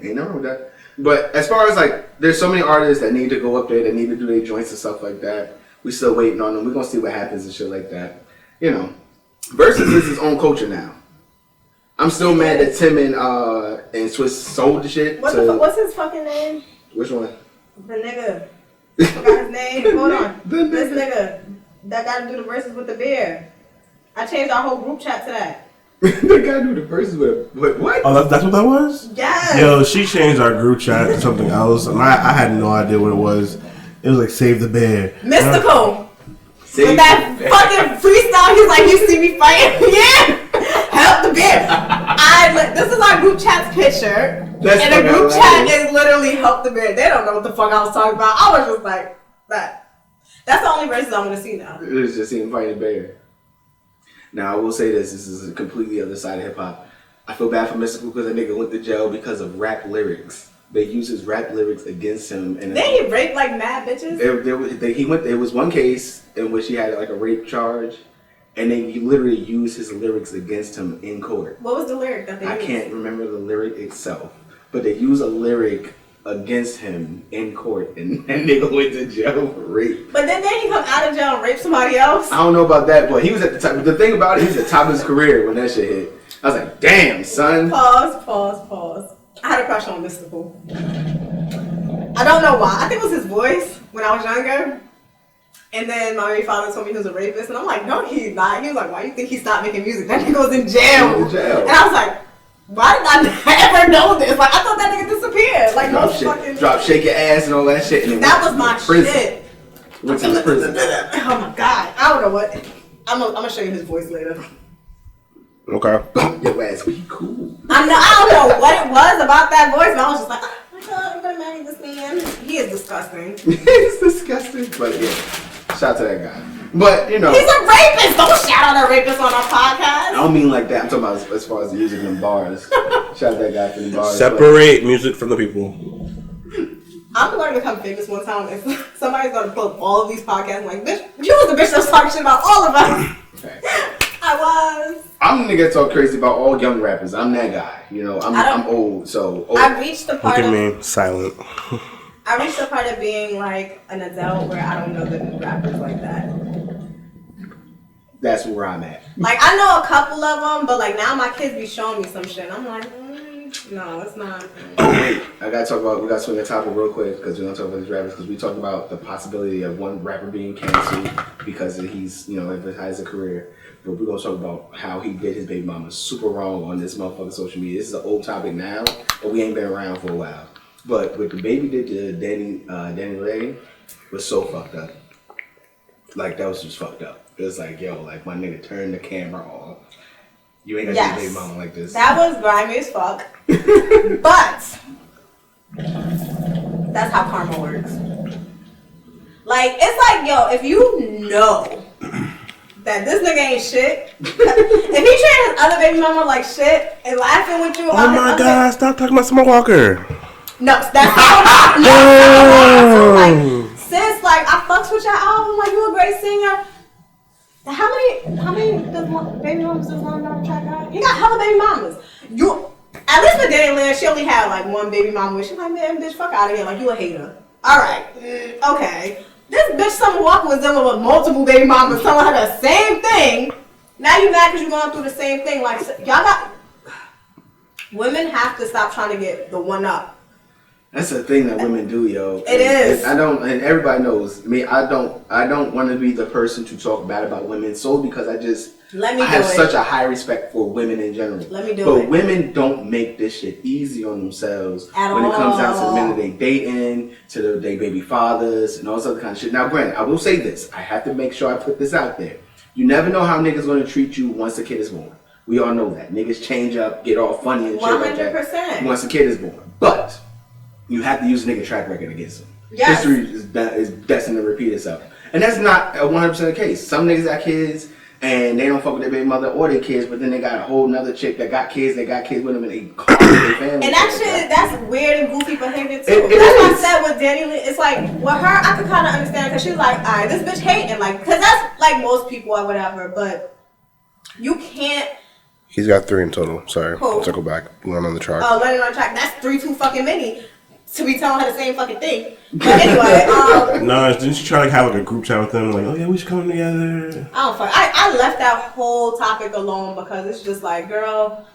ain't nothing wrong with that. But as far as like, there's so many artists that need to go up there, that need to do their joints and stuff like that. We still waiting on them. We're gonna see what happens and shit like that. You know, Versus is his own culture now. I'm still mad that Tim and Swiss sold the shit. What's his fucking name? Which one? The nigga. I forgot his name. Hold on. This nigga that got to do the verses with the bear. I changed our whole group chat to that. The guy do the verses with what? Oh, that's what that was? Yes. Yo, she changed our group chat to something else, and I had no idea what it was. It was like Save the Bear. Mystical. With that fucking freestyle, he's like, you see me fighting? Yeah. Help the bear. This is our group chat's picture. And the group chat is literally help the bear. They don't know what the fuck I was talking about. I was just like, that. That's the only verses I want to see now. It was just him fighting a bear. Now I will say this is a completely other side of hip hop. I feel bad for Mystical because that nigga went to jail because of rap lyrics. They used his rap lyrics against him, and they raped like mad bitches. There was one case in which he had like a rape charge, and they literally used his lyrics against him in court. What was the lyric that they used? I can't remember the lyric itself, but they used a lyric against him in court, and that nigga went to jail for rape. But then he come out of jail and rape somebody else? I don't know about that, but he was at the top. The thing about it, he was at the top of his career when that shit hit. I was like, damn, son. Pause. I had a crush on Mystical. I don't know why. I think it was his voice when I was younger. And then my baby father told me he was a rapist, and I'm like, no, he's not. He was like, why do you think he stopped making music? That nigga was in jail. And I was like, why did I never know this? Like, I thought that nigga disappeared. Like, drop, shake your ass and all that shit. And that was my shit. Went to prison. Oh my god. I don't know what. I'm gonna show you his voice later. Okay. Your ass be cool. I don't know what it was about that voice, but I was just like, oh my god, I'm gonna marry this man. He is disgusting. He's disgusting. But yeah, shout out to that guy. But, you know. He's a rapist. Don't shout out a rapist on our podcast. I don't mean like that. I'm talking about as far as the music and bars. Shout out that guy for the bars. Separate music from the people. I'm going to become famous one time if somebody's going to pull up all of these podcasts like, bitch, you was the bitch that was talking shit about all of us. Okay. I was. I'm the nigga that talk crazy about all young rappers. I'm that guy. You know, I'm old, so old. I reached the part Look at me, silent. I reached the part of being like an adult where I don't know the new rappers like that. That's where I'm at. Like, I know a couple of them, but like now my kids be showing me some shit. I'm like, no, it's not. Oh wait, we gotta swing the topic real quick because we're gonna talk about these rappers because we talked about the possibility of one rapper being canceled because he's, you know, if it has a career. But we're gonna talk about how he did his baby mama super wrong on this motherfucking social media. This is an old topic now, but we ain't been around for a while. But what the baby did to Danny Lay was so fucked up. Like, that was just fucked up. It was like, yo, like, my nigga turned the camera off. You ain't got your baby mama like this. That was grimy as fuck. But that's how karma works. Like, it's like, yo, if you know that this nigga ain't shit, if he treating his other baby mama like shit and laughing with you about oh my god, stop talking about Summer Walker. No, that's how like, sis, like, I fucks with your album, like, you a great singer. How many baby mamas does Lon Don Track got? He got hella baby mamas. At least with Danny Lynn, she only had like one baby mama, which she's like, man, bitch, fuck out of here, like, you a hater. Alright, okay. This bitch Summer Walker was dealing with multiple baby mamas telling her the same thing. Now you mad because you're going through the same thing. Like, women have to stop trying to get the one up. That's the thing that women do, yo. It is. And everybody knows. I don't want to be the person to talk bad about women solely because I have such a high respect for women in general. But women don't make this shit easy on themselves when it comes down to the men that they dating, to their baby fathers, and all this other kind of shit. Now, granted, I will say this. I have to make sure I put this out there. You never know how niggas going to treat you once the kid is born. We all know that. Niggas change up, get all funny and shit 100%. Like that once the kid is born. But you have to use a nigga track record against them. Yes. History is destined to repeat itself. And that's not 100% the case. Some niggas got kids and they don't fuck with their baby mother or their kids, but then they got a whole nother chick that got kids with them and they call their family. And that shit, that's weird and goofy behavior too. That's what I said with Danny Lee. It's like, with her, I could kind of understand because she was like, alright, this bitch hating. Like, because that's like most people or whatever, but you can't. He's got 3 in total. Sorry. Cool. Circle back. One on the track. Oh, Lennon on track. That's 3 too fucking many to be telling her the same fucking thing. But anyway, no, didn't she try to have like a group chat with them? Like, oh yeah, we should come together. I don't fuck. I left that whole topic alone because it's just like, girl.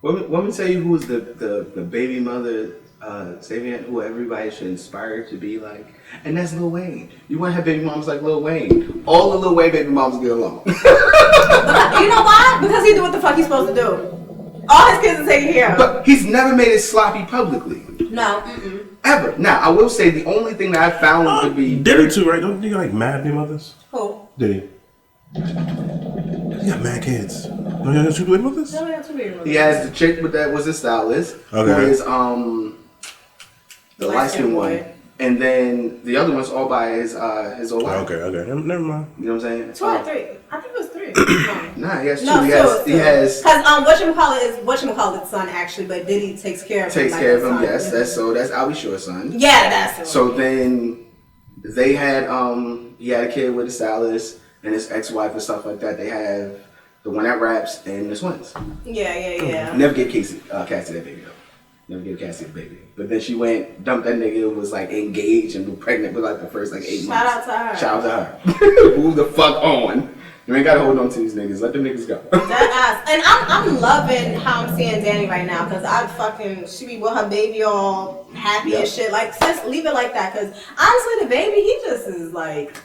Let me tell you who's the baby mother, Savian, who everybody should inspire to be like, and that's Lil Wayne. You want to have baby moms like Lil Wayne? All the Lil Wayne baby moms get along. You know why? Because he do what the fuck he's supposed to do. All his kids are taken care of. But he's never made it sloppy publicly. No. Ever. Now, I will say the only thing that I found to be... Diddy too, right? Don't you like mad baby mothers? Who? Diddy. He got mad kids. Don't you have 2 baby mothers? No, I got 2 baby mothers. He has the chick that was his stylist. Okay. Who is, the light-skinned one. And then the other one's all by his old wife. Okay. Never mind. You know what I'm saying? 2 or 3. I think it was 3. Nah, he has two. No, He has because whatchamacallit's son actually, but Diddy takes care of him. takes care of him. Yes, that's Albie Shore's son. Yeah, that's it. So then they had he had a kid with the stylist and his ex-wife and stuff like that. They have the one that raps and the twins. Yeah. Never get Cassie that baby though. Never get Cassie the baby. But then she went, dumped that nigga, was like engaged and was pregnant with like the first like 8 months. Shout out to her. Move the fuck on. You ain't gotta hold on to these niggas. Let them niggas go. That ass. And I'm loving how I'm seeing Danny right now because she be with her baby all happy and shit. Like, sis, leave it like that. Because honestly, the baby, he just is like.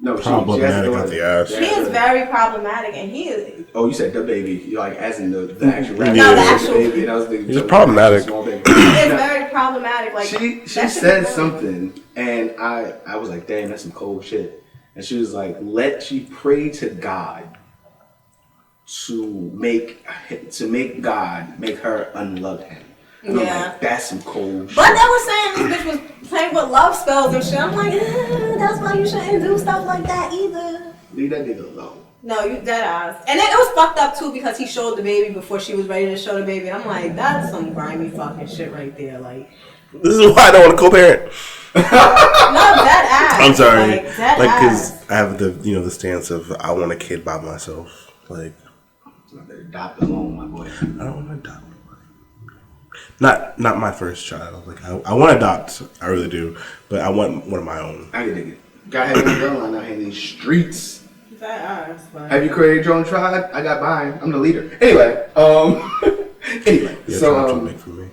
No, problematic at the ass. He is very problematic, and he is. Oh, you said the baby, you like as in the actual rapper. No, the actual baby. And I was thinking he's problematic. Small baby. He is very problematic. Like she said something, and I was like, damn, that's some cold shit. And she was like, she prayed to God to make God make her unlove him. And I'm like, that's some cold shit. But they were saying this bitch was playing with love spells and shit. I'm like, that's why you shouldn't do stuff like that either. Leave that nigga alone. No, you dead ass. And then it was fucked up too because he showed the baby before she was ready to show the baby. And I'm like, that's some grimy fucking shit right there. Like, this is why I don't want to co-parent. no, dead ass. I'm sorry. Like, dead because ass. I have the stance of I want a kid by myself. Like, adopt alone, my boy. I don't want to adopt. Not my first child. Like I want to adopt, I really do, but I want one of my own. I can dig it. Got having a girl out here in these streets. That ass. Have you created your own tribe? I got mine. I'm the leader. Anyway, Yeah, so make for me.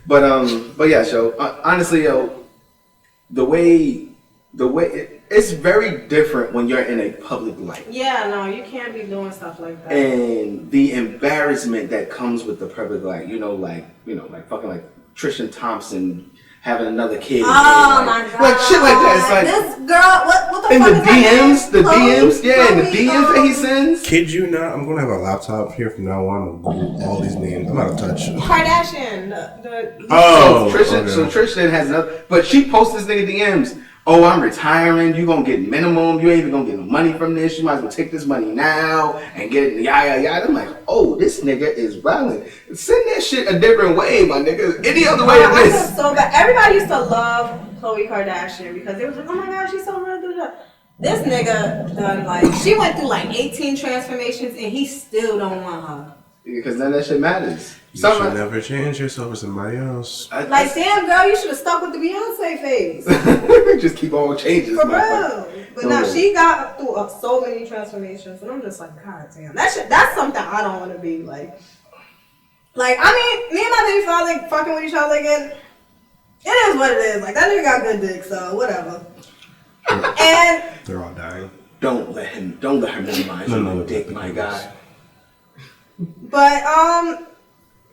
but yeah, so honestly, the way it's very different when you're in a public light. Yeah, no, you can't be doing stuff like that. And the embarrassment that comes with the public light, like fucking like Tristan Thompson having another kid. Oh my god. Like shit like that. It's like this girl, what the and fuck the is her DMs, the name? DMs, yeah, and the DMs that he sends. Kid you not? I'm gonna have a laptop here from now on and Google all these names. I'm out of touch. Kardashian. So Tristan has another, but she posts this nigga DMs. Oh, I'm retiring. You gonna get minimum. You ain't even gonna get no money from this. You might as well take this money now and get it. Yada. I'm like, oh, this nigga is wilding. Send that shit a different way, my nigga. Any other way than I this. feel so bad. Everybody used to love Khloe Kardashian because it was like, oh my god, she's so real. This nigga done she went through 18 transformations and he still don't want her. Because none of that shit matters. You should never change yourself for somebody else. Damn girl, you should have stuck with the Beyonce phase. Just keep on changing. For real. But now she got through so many transformations, and I'm just like, god damn, that's something I don't want to be like. Like, I mean, me and my baby father fucking with each other again. It is what it is. Like, that nigga got good dick, so whatever. And they're all dying. Don't let her minimize your dick, my guy. But I'm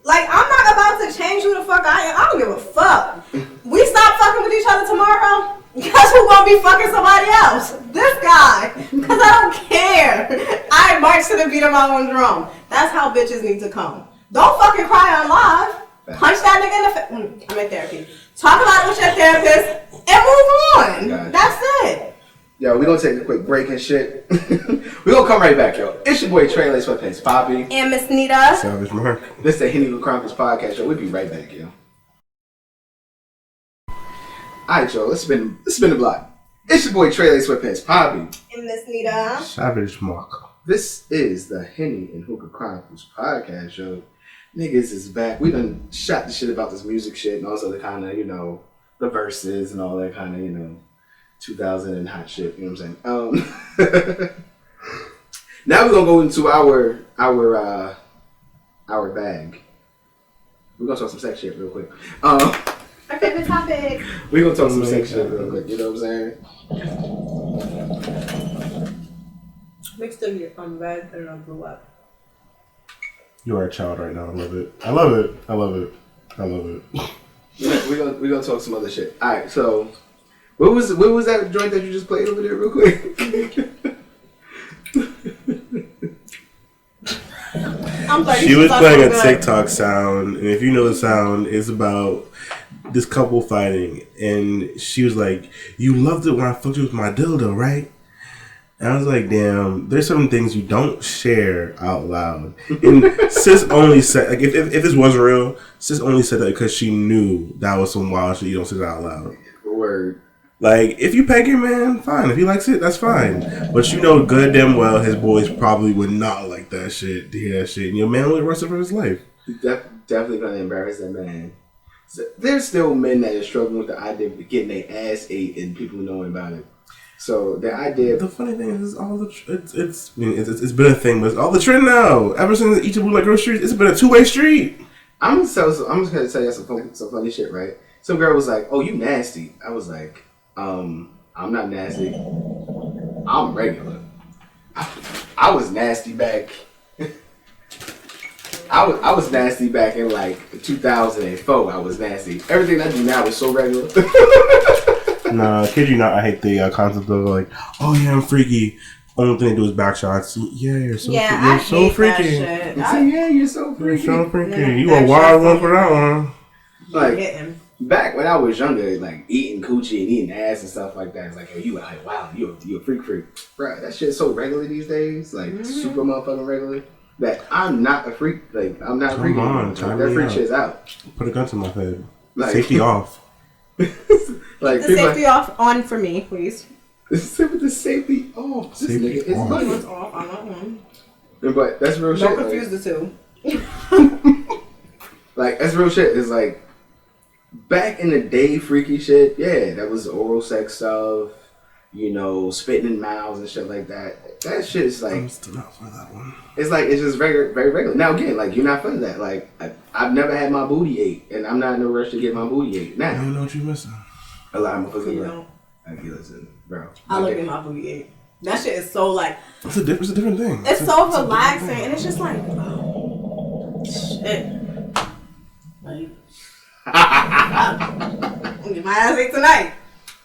not about to change who the fuck I am. I don't give a fuck. We stop fucking with each other tomorrow. Guess who's gonna be fucking somebody else? This guy. Because I don't care. I march to the beat of my own drum. That's how bitches need to come. Don't fucking cry on live. Punch that nigga in the face. I'm in therapy. Talk about it with your therapist and move on. Gotcha. That's it. Yo, we're gonna take a quick break and shit. We're gonna come right back, yo. It's your boy Trey Lace Sweatpants Poppy. And Miss Nita. Savage Mark. This is the Henny Chronicles podcast, yo. We'll be right back, yo. Alright, yo, let's spin the block. It's your boy Trey Lace Sweatpants Poppy. And Miss Nita. Savage Mark. This is the Henny and Hookah Chronicles podcast, yo. Niggas is back. We done shot the shit about this music shit and also the kind of, the verses and all that kind of, 2000 and hot shit, you know what I'm saying? Now we're gonna go into our bag. We're gonna talk some sex shit real quick. Our favorite topic. We're gonna talk some sex shit real quick, you know what I'm saying? Mixed in from red and I blew up. You are a child right now. I love it. I love it. I love it. I love it. We're gonna talk some other shit. Alright, so what was that joint that you just played over there real quick? I'm sorry. She was playing a TikTok sound, and if you know the sound, it's about this couple fighting, and she was like, "You loved it when I fucked you with my dildo, right?" And I was like, "Damn, there's certain things you don't share out loud." And sis only said, like, if this was real, sis only said that because she knew that was some wild shit you don't say that out loud. Word. Like, if you peg your man, fine. If he likes it, that's fine. But you know good damn well his boys probably would not like that shit, to hear that shit. And your man will arrest him for his life. Definitely gonna embarrass that man. So, there's still men that are struggling with the idea of getting their ass ate and people knowing about it. So the idea. The funny thing is, all the it's been a thing, but it's all the trend now. Ever since Eat Your Boo Like Groceries, it's been a two-way street. I'm just gonna tell you some funny shit, right? Some girl was like, "Oh, you nasty." I was like, I'm not nasty. I'm regular. I was nasty back. I was nasty back in like 2004. I was nasty. Everything I do now is so regular. Nah, kid you not. I hate the concept of like, oh yeah, I'm freaky. Only thing they do is back shots. Yeah, you're so freaky. That shit. Yeah, you're so freaky. You're so freaky. You a wild one for that one. Like back when I was younger, like eating coochie and eating ass and stuff like that. It's like, oh, you like, wow, you a freak, bro. That shit's so regular these days, like super motherfucking regular. That I'm not a freak. Like I'm not a freak. Come on, that freak shit's out. Put a gun to my head. Like, safety off. Like the safety off on for me, please. With the safety off. This Safety nigga is off. money. It's off. I don't know. But that's real shit. Don't confuse the two. Like that's real shit. It's like back in the day, freaky shit. Yeah, that was oral sex stuff. You know, spitting in mouths and shit like that. That shit is like. I'm still not for that one. It's like it's just very, very regular. Now again, like you're not for that. Like I've never had my booty ate, and I'm not in no rush to get my booty ate. Now I don't know what you're missing. a lot of motherfuckers You like, know, okay, listen, bro. I look at my booty ate. That shit is so like. It's a different thing. It's so relaxing, and it's just like, oh, shit. Like, I'll get my ass ate tonight.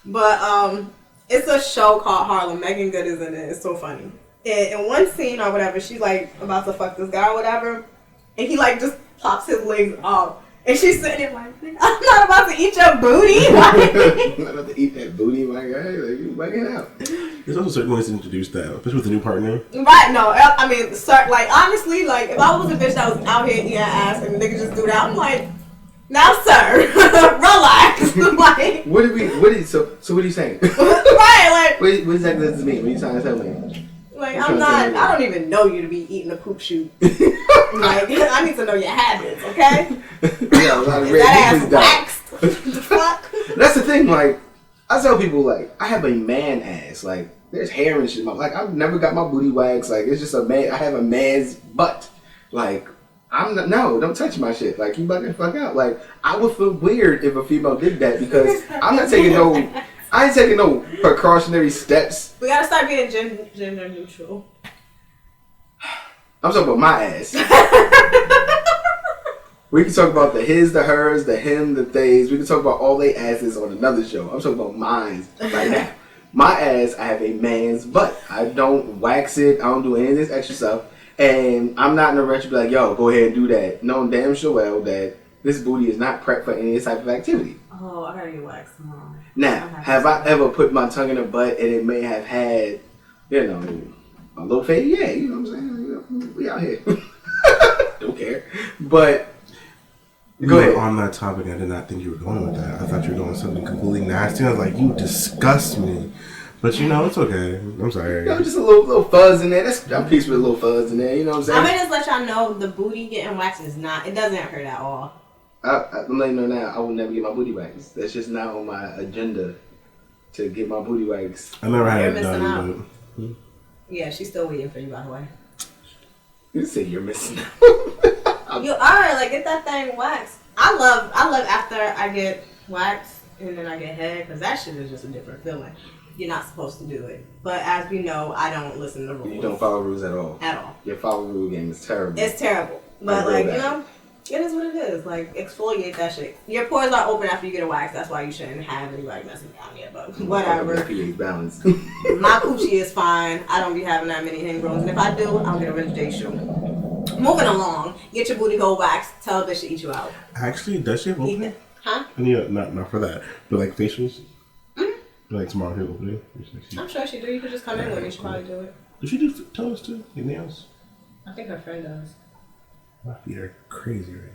But it's a show called Harlem. Megan Good is in it. It's so funny. In one scene or whatever, she's like about to fuck this guy or whatever, and he like just pops his legs up, and she's sitting there like, I'm not about to eat your booty. I'm not about to eat that booty, my guy. Like you bugging out. There's also certain ways to introduce that, especially with a new partner. Right, no, I mean, like, honestly, like, if I was a bitch that was out here eating ass and niggas just do that, I'm like, now, sir, relax. Like, What are you saying? right, like, what exactly does this mean? What are you trying to tell me? like, I don't even know you to be eating a poop shoot. Like, I need to know your habits, okay? Yeah, a lot of Is red that meat ass is down. waxed? The fuck? That's the thing, like, I tell people, like, I have a man ass. Like, there's hair and shit. Like, I've never got my booty waxed. Like, it's just a man. I have a man's butt. Like, no, don't touch my shit. Like, you bugging the fuck out. Like, I would feel weird if a female did that because I'm not taking I ain't taking no precautionary steps. We gotta start being gender neutral. I'm talking about my ass. We can talk about the his, the hers, the him, the theys. We can talk about all they asses on another show. I'm talking about mine right now. My ass, I have a man's butt. I don't wax it. I don't do any of this extra stuff. And I'm not in a rush to be like, yo, go ahead and do that. Knowing damn sure well that this booty is not prepped for any type of activity. Oh, I gotta get waxed tomorrow. Now, have I ever put my tongue in a butt and it may have had, you know, a little fade? Yeah, you know what I'm saying? You know, we out here. Don't care. But, go ahead. On that topic, I did not think you were going with that. I thought you were going with something completely nasty. I was like, you disgust me. But you know, it's okay. I'm sorry. You know, just a little fuzz in there. I'm peaceful with a little fuzz in there. You know what I'm saying? I'm gonna just let y'all know the booty getting waxed is not. It doesn't hurt at all. I'm letting you know now. I will never get my booty waxed. That's just not on my agenda to get my booty waxed. I never had You're it missing done. But, Yeah, she's still waiting for you, by the way. You say you're missing out. You are like get that thing waxed. I love after I get waxed and then I get head because that shit is just a different feeling. You're not supposed to do it, but as we know, I don't listen to rules. You don't follow rules at all. At all. Your follow rule game is terrible. It's terrible, but like you know, it is what it is. Like exfoliate that shit. Your pores are open after you get a wax. That's why you shouldn't have anybody messing down here. But whatever. pH balance. My coochie is fine. I don't be having that many ingrowns, and if I do, I'll get a vegetation. Moving along, get your booty hole waxed. Tell a bitch to eat you out. actually, does she have open? Huh? And not for that, but like facials. Like tomorrow he'll open it. I'm sure she do. You could just come in with me. She probably do it. Does she do toes too? Your nails? I think her friend does. My feet are crazy right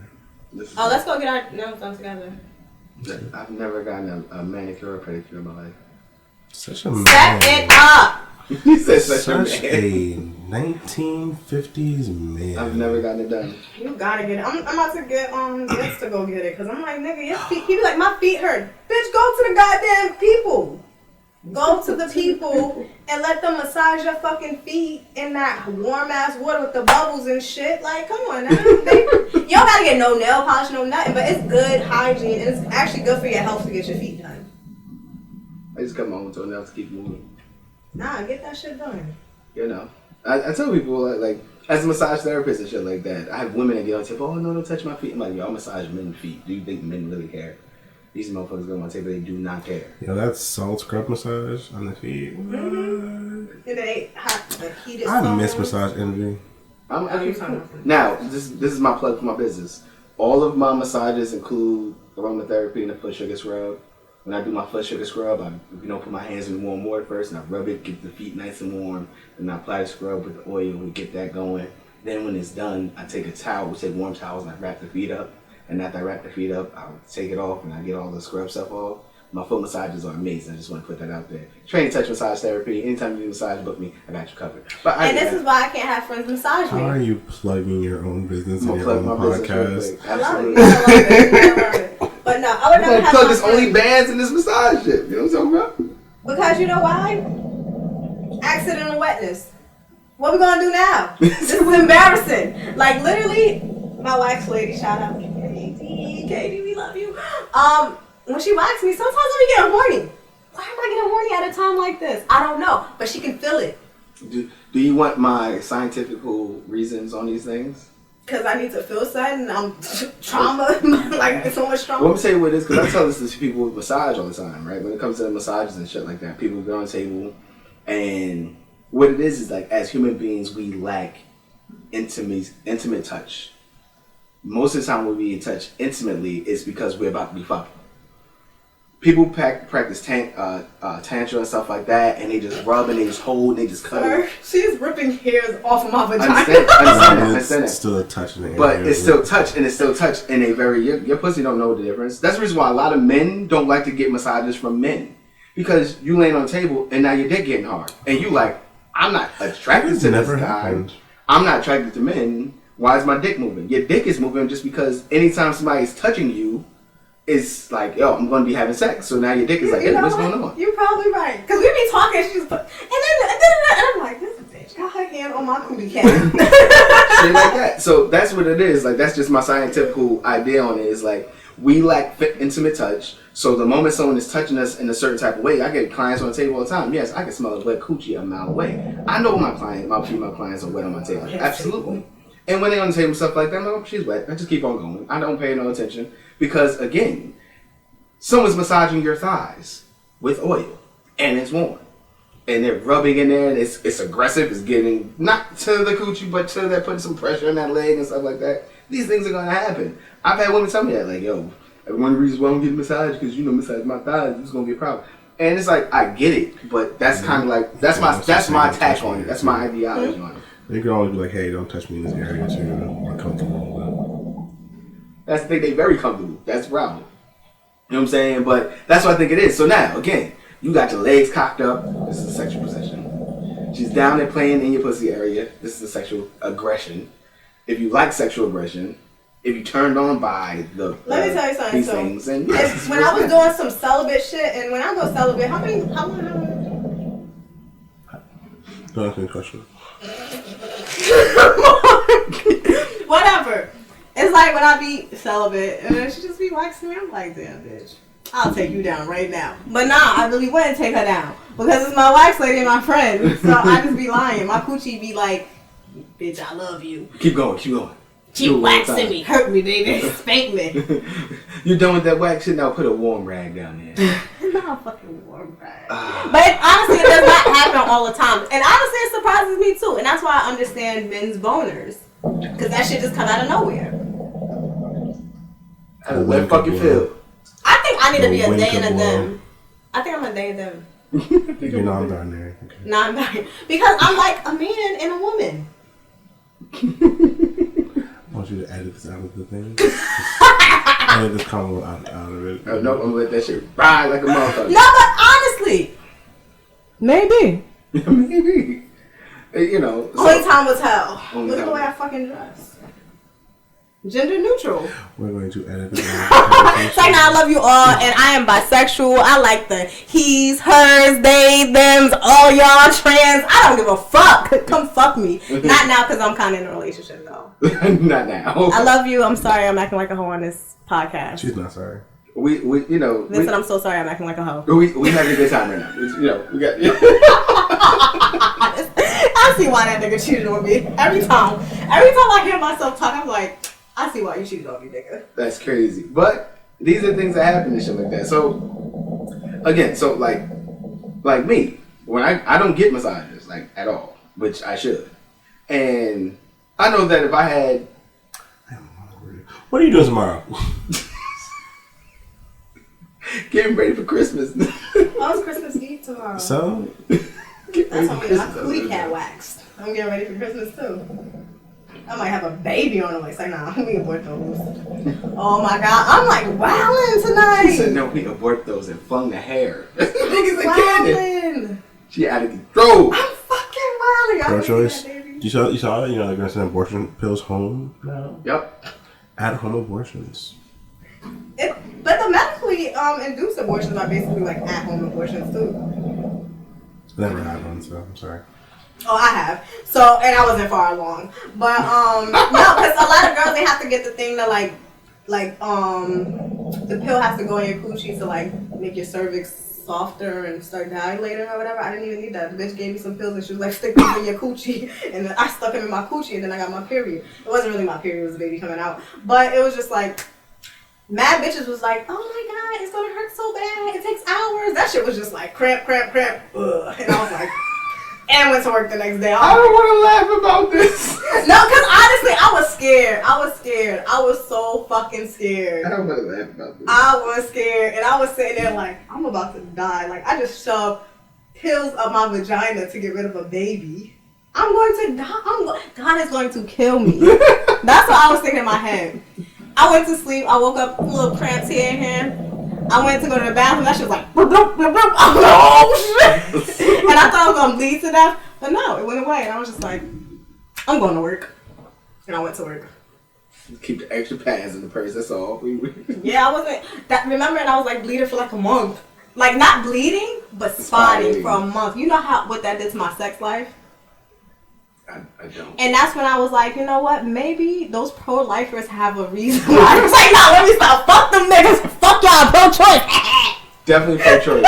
now. Oh, let's go get our nails done together. I've never gotten a manicure or pedicure in my life. Such a man. Step it up! You said such Such a man. a 1950s man. I've never gotten it done. You gotta get it. I'm about to get Gets to go get it. Because I'm like, nigga, your feet. He be like, my feet hurt. Bitch, go to the goddamn people. Go to the people and let them massage your fucking feet in that warm ass water with the bubbles and shit. Like, come on now. You don't gotta get no nail polish, no nothing, but it's good hygiene and it's actually good for your health to get your feet done. I just cut my own toenails to keep moving. Nah, get that shit done. You know, I tell people like as a massage therapist and shit like that. I have women that get on tip. Oh no, don't touch my feet. I'm like, yo, I massage men's feet. Do you think men really care? These motherfuckers go on tape, but they do not care. Yo, that salt scrub massage on the feet. Mm-hmm. And they hot, the heated. I miss massage envy. Now, this is my plug for my business. All of my massages include aromatherapy and a foot sugar scrub. When I do my foot sugar scrub, I put my hands in warm water first, and I rub it, get the feet nice and warm. Then I apply the scrub with the oil and get that going. Then when it's done, I take a towel, we take warm towels, and I wrap the feet up. And after I wrap the feet up, I'll take it off and I get all the scrub stuff off. My foot massages are amazing. I just want to put that out there. Train touch massage therapy. Anytime you need a massage, book me. I got you covered. And this is why I can't have friends massage me. How are you plugging your own business in your plug own my business podcast? I love it. I love it. But no, I would never have plug my this only friends. bands in this massage shit. You know what I'm talking about? Because you know why? Accidental wetness. What we gonna do now? This is embarrassing. Like literally, my wax lady, shout out Katie, we love you. When she waxes me, sometimes I be getting horny. Why am I getting horny at a time like this? I don't know, but she can feel it. Do you want my scientific reasons on these things? Because I need to feel something. I'm trauma, like so much trauma. Well, I'm saying what it is because I tell this to people with massage all the time, right? When it comes to massages and shit like that, people go on the table, and what it is like as human beings, we lack intimate touch. Most of the time when we touch intimately, it's because we're about to be fucking. People practice tantra and stuff like that, and they just rub and they just hold and they just cut. She's ripping hairs off of my vagina. Understand. It's still a touch in the But it's still touch, and it's still touch in a very your pussy don't know the difference. That's the reason why a lot of men don't like to get massages from men, because you laying on the table and now your dick getting hard, and you like, I'm not attracted to this guy. I'm not attracted to men. Why is my dick moving? Your dick is moving just because anytime somebody's touching you, it's like, yo, I'm going to be having sex. So now your dick is like, hey, what's going on? You're probably right. Because we be talking, and she's and I'm like, this bitch got her hand on my cootie cat. Shit like that. So that's what it is. Like, that's just my scientific idea on it. Is like, we lack intimate touch. So the moment someone is touching us in a certain type of way, I get clients on the table all the time. Yes, I can smell a wet coochie a mile away. I know my female clients are wet on my table. Absolutely. And when they on the table and stuff like that, I'm like, oh, she's wet. I just keep on going. I don't pay no attention. Because, again, someone's massaging your thighs with oil. And it's warm. And they're rubbing in there. And it's aggressive. It's getting, not to the coochie, but to that, putting some pressure on that leg and stuff like that. These things are going to happen. I've had women tell me that. Like, yo, one of the reasons why I don't get a massage because, massage my thighs. It's going to be a problem. And it's like, I get it. But that's kind of like, that's my attack on it. That's my ideology on it. You can always be like, hey, don't touch me in this area too. I'm uncomfortable. That's the thing, they very comfortable. That's the problem. You know what I'm saying? But that's what I think it is. So now, again, you got your legs cocked up. This is a sexual possession. She's down there playing in your pussy area. This is a sexual aggression. If you like sexual aggression, if you turned on by let me tell you something. These things, and yes, when I was doing some celibate shit, and when I go celibate, how many? Don't ask me a question. Whatever. It's like when I be celibate and then she just be waxing me, I'm like, damn bitch, I'll take you down right now. But nah, I really wouldn't take her down because it's my wax lady and my friend. So I just be lying. My coochie be like, bitch, I love you. Keep going. Keep waxing me, hurt me, baby, spank me. You're done with that wax shit now. Put a warm rag down there. Not a fucking warm rag. But honestly, it does not happen all the time. And honestly, it surprises me too. And that's why I understand men's boners. Because that shit just come out of nowhere. How does that fucking feel? I need to be a wind they could and a blow. them. I think I'm a they and them. You're non-binary. Okay. Non-binary. Because I'm like a man and a woman. I want you to edit this out of the thing. Edit this combo out of it. Oh, no, I'm gonna let that shit ride like a motherfucker. No, but honestly, maybe. Maybe. You know. Only time will tell. Only Look at time. the way I fucking dress. Gender neutral. We're going to edit this It's like, now I love you all, and I am bisexual. I like the he's, hers, they, thems, all y'all trans. I don't give a fuck. Come fuck me. Not now, because I'm kind of in a relationship, though. Not now. I love you. I'm sorry I'm acting like a hoe on this podcast. She's not sorry. We you know. Listen, I'm so sorry I'm acting like a hoe. We having a good time right now. You know, we got. I see why that nigga cheated on me. Every time I hear myself talk, I'm like, I see why you cheated on me, nigga. That's crazy. But these are things that happen and shit like that. So again, so like me, when I don't get massages like at all, which I should, and I know that if I had. What are you doing tomorrow? Getting ready for Christmas. Oh, it's Christmas Eve tomorrow. So? That's on me. My cootie cat waxed. I'm getting ready for Christmas too. I might have a baby on the way. Say, nah, we abort those. Oh my god, I'm like wildin' She tonight. said, no, we abort those and flung the hair. Niggas a cannon. Wildin'. She out of control. I'm fucking wildin'. Y'all Pro-choice. see that, baby? You saw it? You know, they're going to send abortion pills home now? Yep. At-home abortions. But the medically induced abortions are basically like at-home abortions too. Never had one, so I'm sorry. Oh, I have. So, and I wasn't far along. But, no, because a lot of girls, they have to get the thing to, the pill has to go in your coochie to, like, make your cervix softer and start dilating or whatever. I didn't even need that. The bitch gave me some pills and she was like, stick these in your coochie. And then I stuck them in my coochie and then I got my period. It wasn't really my period. It was a baby coming out. But it was just like, mad bitches was like, oh my god, it's gonna hurt so bad. It takes hours. That shit was just like, cramp. Ugh. And I was like... And went to work the next day. I don't want to laugh about this. No, because honestly, I was scared. I was so fucking scared. I don't want to laugh about this. I was scared. And I was sitting there like, I'm about to die. Like, I just shoved pills up my vagina to get rid of a baby. I'm going to die. God is going to kill me. That's what I was thinking in my head. I went to sleep. I woke up, little cramps here and here. I went to go to the bathroom. That shit was like, bloop, bloop, bloop, bloop. I was like, oh shit. And I thought I was going to bleed to death. But no, it went away. And I was just like, I'm going to work. And I went to work. Keep the extra pads in the purse, that's all. Yeah, I wasn't, remember, and I was like bleeding for like a month. Like not bleeding, but spotting for a month. You know what that did to my sex life? I don't. And that's when I was like, you know what? Maybe those pro-lifers have a reason why. I was like, no, let me stop. Fuck them niggas. Fuck y'all, pro-choice. Definitely pro-choice.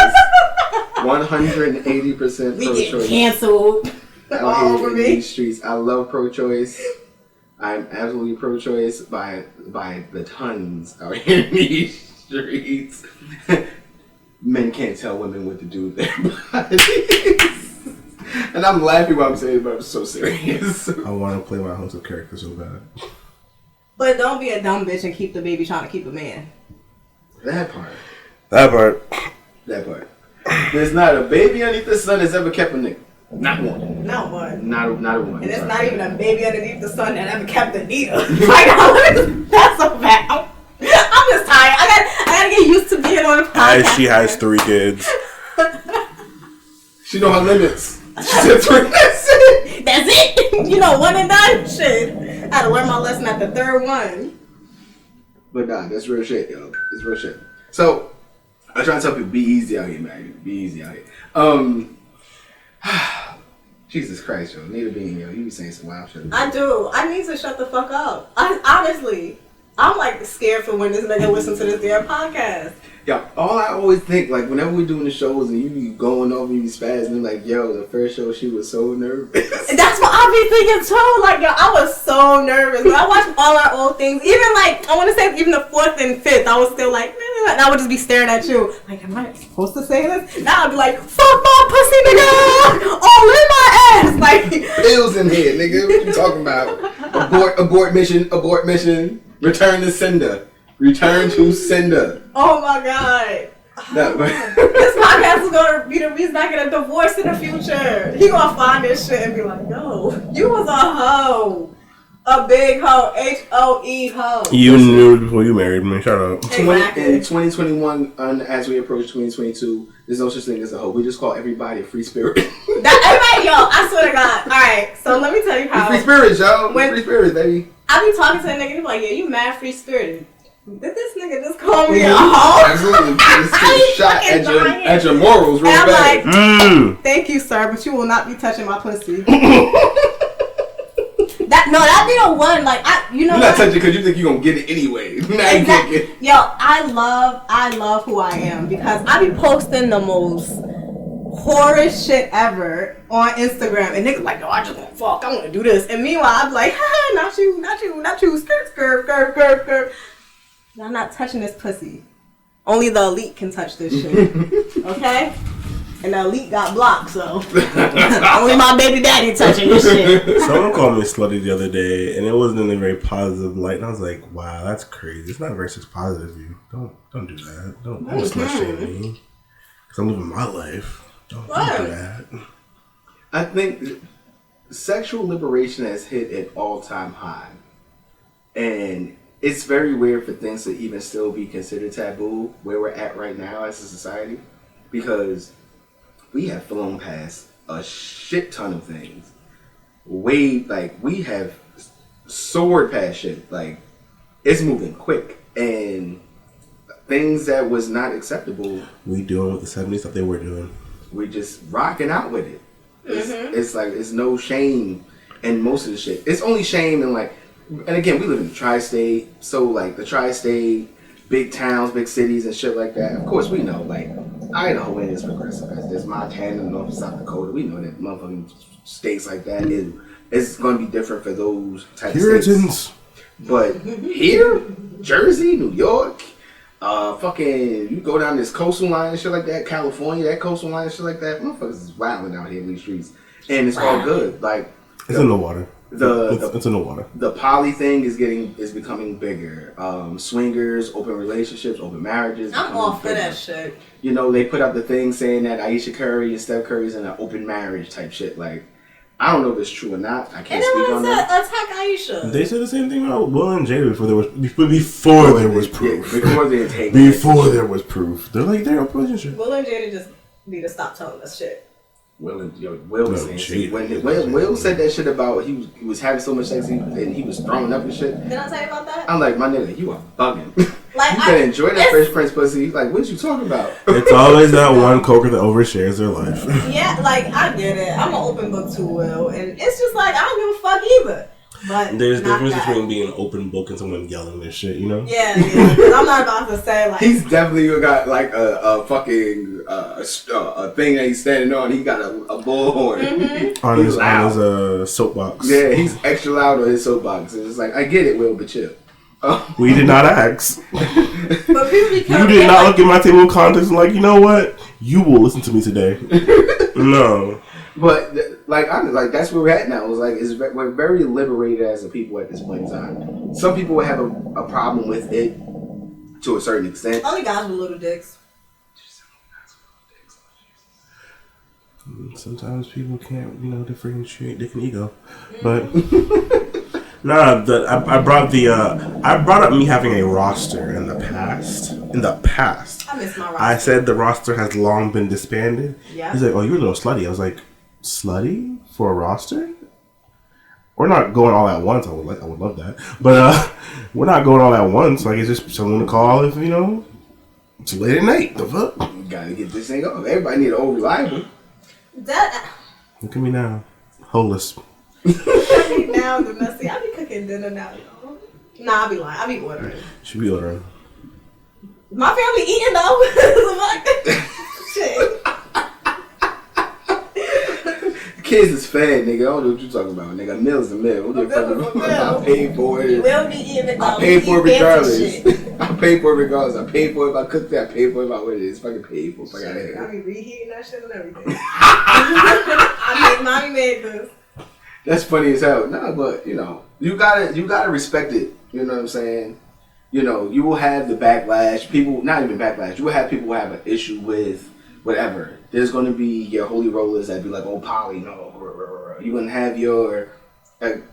180% pro-choice. We get canceled all over in me. these streets. I love pro-choice. I'm absolutely pro-choice by the tons out here in these streets. Men can't tell women what to do with their bodies. And I'm laughing while I'm saying it, but I'm so serious. I want to play my host of character so bad. But don't be a dumb bitch and keep the baby trying to keep a man. That part. That part. There's not a baby underneath the sun that's ever kept a nigga. Not one. Not one. Not a one. And it's not even a baby underneath the sun that ever kept a needle. Like, that's so bad. I'm just tired. I gotta get used to being on a podcast. She has 3 kids. She know her limits. She said 3. That's it. That's it. You know, one and done. Shit. I had to learn my lesson at the 3rd one. But nah, that's real shit, yo. It's real shit. So, I try to tell people, be easy out here, man. Be easy out here. Jesus Christ, yo. Nita Bean, yo. You be saying some wild shit. I do. I need to shut the fuck up. Honestly, I'm like scared for when this nigga listen to this damn podcast. Yo, all I always think, like, whenever we're doing the shows and you be going over and you be spazzing, like, yo, the first show, she was so nervous. That's what I be thinking too. Like, yo, I was so nervous. When I watched all our old things, even like, I want to say even the 4th and 5th, I was still like, and I would just be staring at you. Like, am I supposed to say this? Now I'd be like, fuck my pussy, nigga! All in my ass! Like, Pills in here, nigga. What you talking about? Abort mission. Return to sender. Return to sender. Oh my god. No, but This podcast is gonna be the reason I get a divorce in the future. He gonna find this shit and be like, "Yo, you was a hoe, a big hoe, HOE hoe." You knew it before you married me. Shut up. Exactly. In 2021, as we approach 2022, there's no such thing as a hoe. We just call everybody a free spirit. Everybody, yo, I swear to God. All right, so let me tell you how. Free spirits, yo. When- Free spirits, baby. I be talking to a nigga and he be like, "Yeah, you mad free spirited." Did this nigga just call me a hoe? Absolutely. Just take a shot at your morals real And I'm bad. like, "Thank you, sir, but you will not be touching my pussy." That'd be the one. Like, you know, You're not touching because you think you're gonna get it anyway. Now you can't get it. Yo, I love who I am because I be posting the most horrid shit ever on Instagram, and niggas like, "Yo, I just want to fuck. I want to do this," and meanwhile, I'm like, "Ha, not you, skirt, skirt, skirt, skirt, skirt." I'm not touching this pussy. Only the elite can touch this shit. Okay? And the elite got blocked, so only my baby daddy touching this shit. Someone called me slutty the other day, and it wasn't in a very positive light. And I was like, "Wow, that's crazy. It's not very sex positive of you. Don't do that. Don't slut shame me. Because I'm living my life. Don't do that." I think sexual liberation has hit an all-time high, and it's very weird for things to even still be considered taboo where we're at right now as a society, because we have flown past a shit ton of things. We have soared past shit. Like, it's moving quick, and things that was not acceptable, We doing what the 70s thought they were doing. we're just rocking out with it. It's like, it's no shame in most of the shit. It's only shame in like, and again, we live in the tri-state, so like the tri-state, big towns, big cities and shit like that. Of course, we know, like, Idaho ain't as progressive as this. Montana, North and South Dakota, we know that motherfucking states like that it's going to be different for those type of states. Puritans. But here, Jersey, New York, fucking, you go down this coastal line and shit like that, California, that coastal line and shit like that, motherfuckers is wilding out here in these streets. And it's all good. Like, It's in the water. The It's in the water. The poly thing is becoming bigger. Swingers, open relationships, open marriages. I'm all for that shit. You know, they put out the thing saying that Aisha Curry and Steph Curry's in an open marriage type shit. Like, I don't know if it's true or not. I can't speak on that. Attack Aisha. They said the same thing about Will and Jada before there was proof. Yeah, before they take Before there was proof. They're like, they're in a relationship. Will and Jada just need to stop telling us shit. Will was No, saying Jada. when Will said that shit about he was having so much sex and he was throwing up and shit. Did I tell you about that? I'm like, my nigga, you are bugging. Like, you better enjoy that Fresh Prince pussy. Like, what you talking about? It's always that one coker that overshares their life. Yeah, like, I get it. I'm an open book to Will, and it's just like, I don't give a fuck either. But There's a not difference that. between being an open book and someone yelling their shit, you know? Yeah, 'cause I'm not about to say, like... He's definitely got like a fucking a thing that he's standing on. He got a bullhorn. Mm-hmm. On He's his loud. soapbox. Yeah, he's extra loud on his soapbox. And it's like, I get it, Will, but chill. We did not ask. But people be You coming did in not like, look at my table of contents and like, you know what? You will listen to me today. No. But like, I'm like, that's where we're at now. It's like we're very liberated as a people at this point in time. Some people will have a problem with it to a certain extent. only guys with little dicks. Sometimes people can't, differentiate dick and ego. But nah, I brought up me having a roster in the past. I miss my roster. I said the roster has long been disbanded. Yeah. He's like, "Oh, you're a little slutty." I was like, "Slutty for a roster? We're not going all at once. I would love that, but we're not going all at once. Like, it's just someone to call if it's late at night. The fuck? You gotta get this thing off. Everybody need an old reliable. That... Look at me now, holeless. I be now the messy. I be cooking dinner now, y'all. Nah, I be lying. I be ordering. Should be ordering. My family eating though. Shit. Kids is fed, nigga. I don't know what you talking about, nigga. Meal's a meal. What the fuck? I paid for it. We'll be eating I McDonald's. paid for it We eat fancy regardless. shit. I paid for it regardless. I paid for it if I cooked it. I paid for it if I what it is. Fucking paid for it. Fuck out of I here. be reheating that shit and everything. I mean, mommy made this. That's funny as hell. No, but you gotta respect it. You know what I'm saying? you know, you will have the backlash. People, not even backlash. You will have people who have an issue with whatever. There's going to be your holy rollers that be like, oh, poly, no. You're going to have your,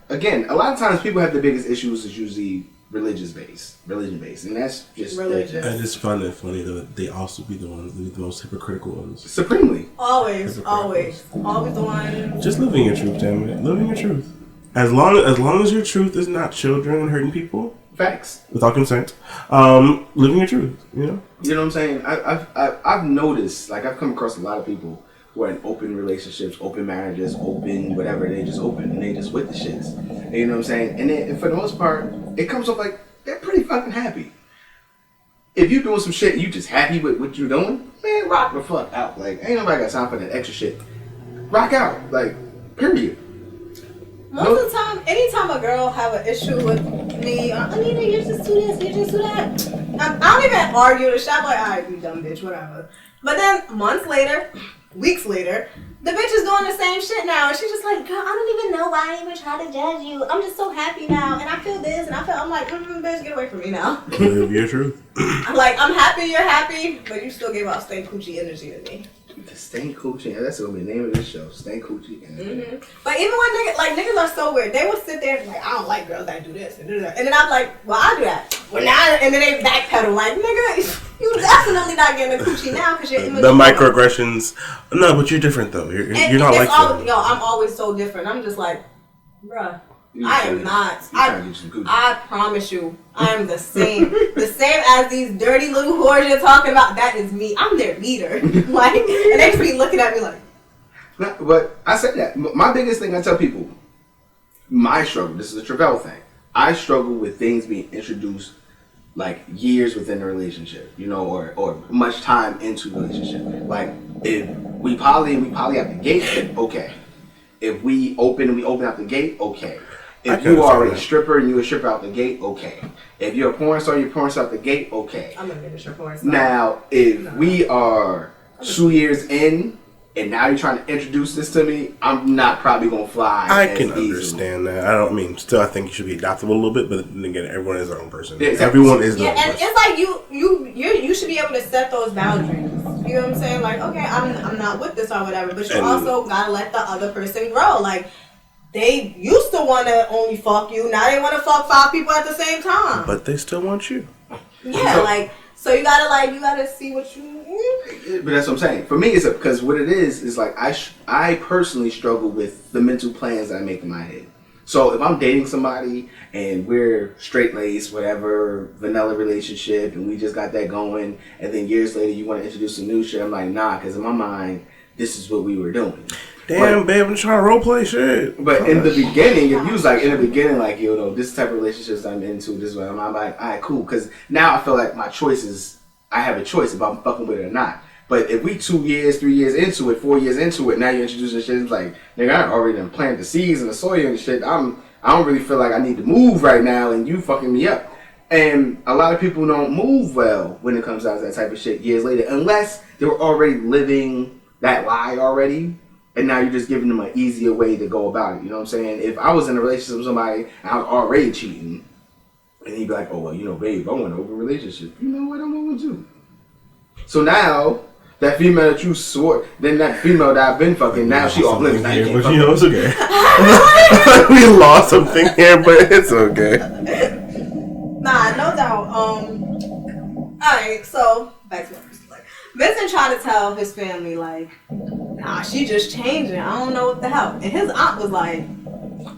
again, a lot of times people have the biggest issues is usually religion based, and that's just religious. I just find it funny that they also be the ones, the most hypocritical ones. Supremely. Always the one. Just living your truth, damn it. Living your truth. As long as your truth is not children and hurting people. Facts. Without consent. Living your truth, you know? You know what I'm saying? I've noticed, like, I've come across a lot of people who are in open relationships, open marriages, open whatever. They just open and they just with the shits. And you know what I'm saying? And then, for the most part, it comes off like they're pretty fucking happy. If you're doing some shit and you just happy with what you're doing, man, rock the fuck out. Like, ain't nobody got time for that extra shit. Rock out. Like, period. Most of the time, anytime a girl have an issue with me, Anita, you're just do this, you're just do that. I don't even argue the shit. I'm like, alright, you dumb bitch, whatever. But then, months later, weeks later, the bitch is doing the same shit now. And she's just like, girl, I don't even know why I even try to judge you. I'm just so happy now. And I feel this, and I'm like, bitch, get away from me now. Live your truth. I'm like, I'm happy you're happy, but you still gave out stank coochie energy to me. The Stank Coochie, that's gonna be the name of this show. Stank Coochie. Mm-hmm. But even when niggas are so weird, they will sit there and be like, I don't like girls that do this and do that. And then I'm like, well, I do that. Well, now, and then they backpedal like, nigga, you definitely not getting a coochie now because you're the microaggressions. No, but you're different though. You're not like that. Yo, I'm always so different. I'm just like, bruh. I am not. I promise you, I am the same. The same as these dirty little whores you're talking about. That is me. I'm their leader. Like, and they just be looking at me like. But I said that. My biggest thing I tell people, my struggle. This is a Travell thing. I struggle with things being introduced like years within the relationship, you know, or much time into the relationship. Like if we poly out the gate, okay. If we open out the gate, okay. If you are a stripper and you a stripper out the gate, okay. If you're a porn star, you're a porn star out the gate, okay. I'm gonna get a stripper porn star. Now, if we are 2 years in and now you're trying to introduce this to me, I'm not probably gonna fly. I can understand that. I don't mean still. I think you should be adaptable a little bit, but then again, everyone is their own person. Yeah, exactly. Everyone is their own and person. it's like you should be able to set those boundaries. You know what I'm saying? Like, okay, I'm not with this or whatever, but you also gotta let the other person grow. Like. They used to want to only fuck you. Now they want to fuck 5 people at the same time. But they still want you. Yeah, so you gotta see what you. But that's what I'm saying. For me, it's because what it is like I personally struggle with the mental plans that I make in my head. So if I'm dating somebody and we're straight laced, whatever, vanilla relationship, and we just got that going, and then years later you want to introduce some new shit, I'm like, nah, because in my mind, this is what we were doing. Damn, babe, I'm trying to roleplay shit. But in the beginning, if you was like, you know, this type of relationships I'm into, this is what I'm like, all right, cool. Because now I feel like my choices, I have a choice if I'm fucking with it or not. But if we 2 years, 3 years into it, 4 years into it, now you're introducing shit, it's like, nigga, I already done planted the seeds and the soil and shit. I don't really feel like I need to move right now and you fucking me up. And a lot of people don't move well when it comes down to that type of shit years later, unless they were already living that lie already. And now you're just giving them an easier way to go about it. You know what I'm saying? If I was in a relationship with somebody and I was already cheating, and he'd be like, oh, well, you know, babe, I want an open relationship. You know what? I'm over you. So now, that female that you swore, then that female that I've been fucking, now she off limits. But you know, it's okay. We lost something here, but it's okay. Nah, no doubt. Alright, so, back to what Vincent tried to tell his family, like, nah, she just changing. I don't know what the hell. And his aunt was like,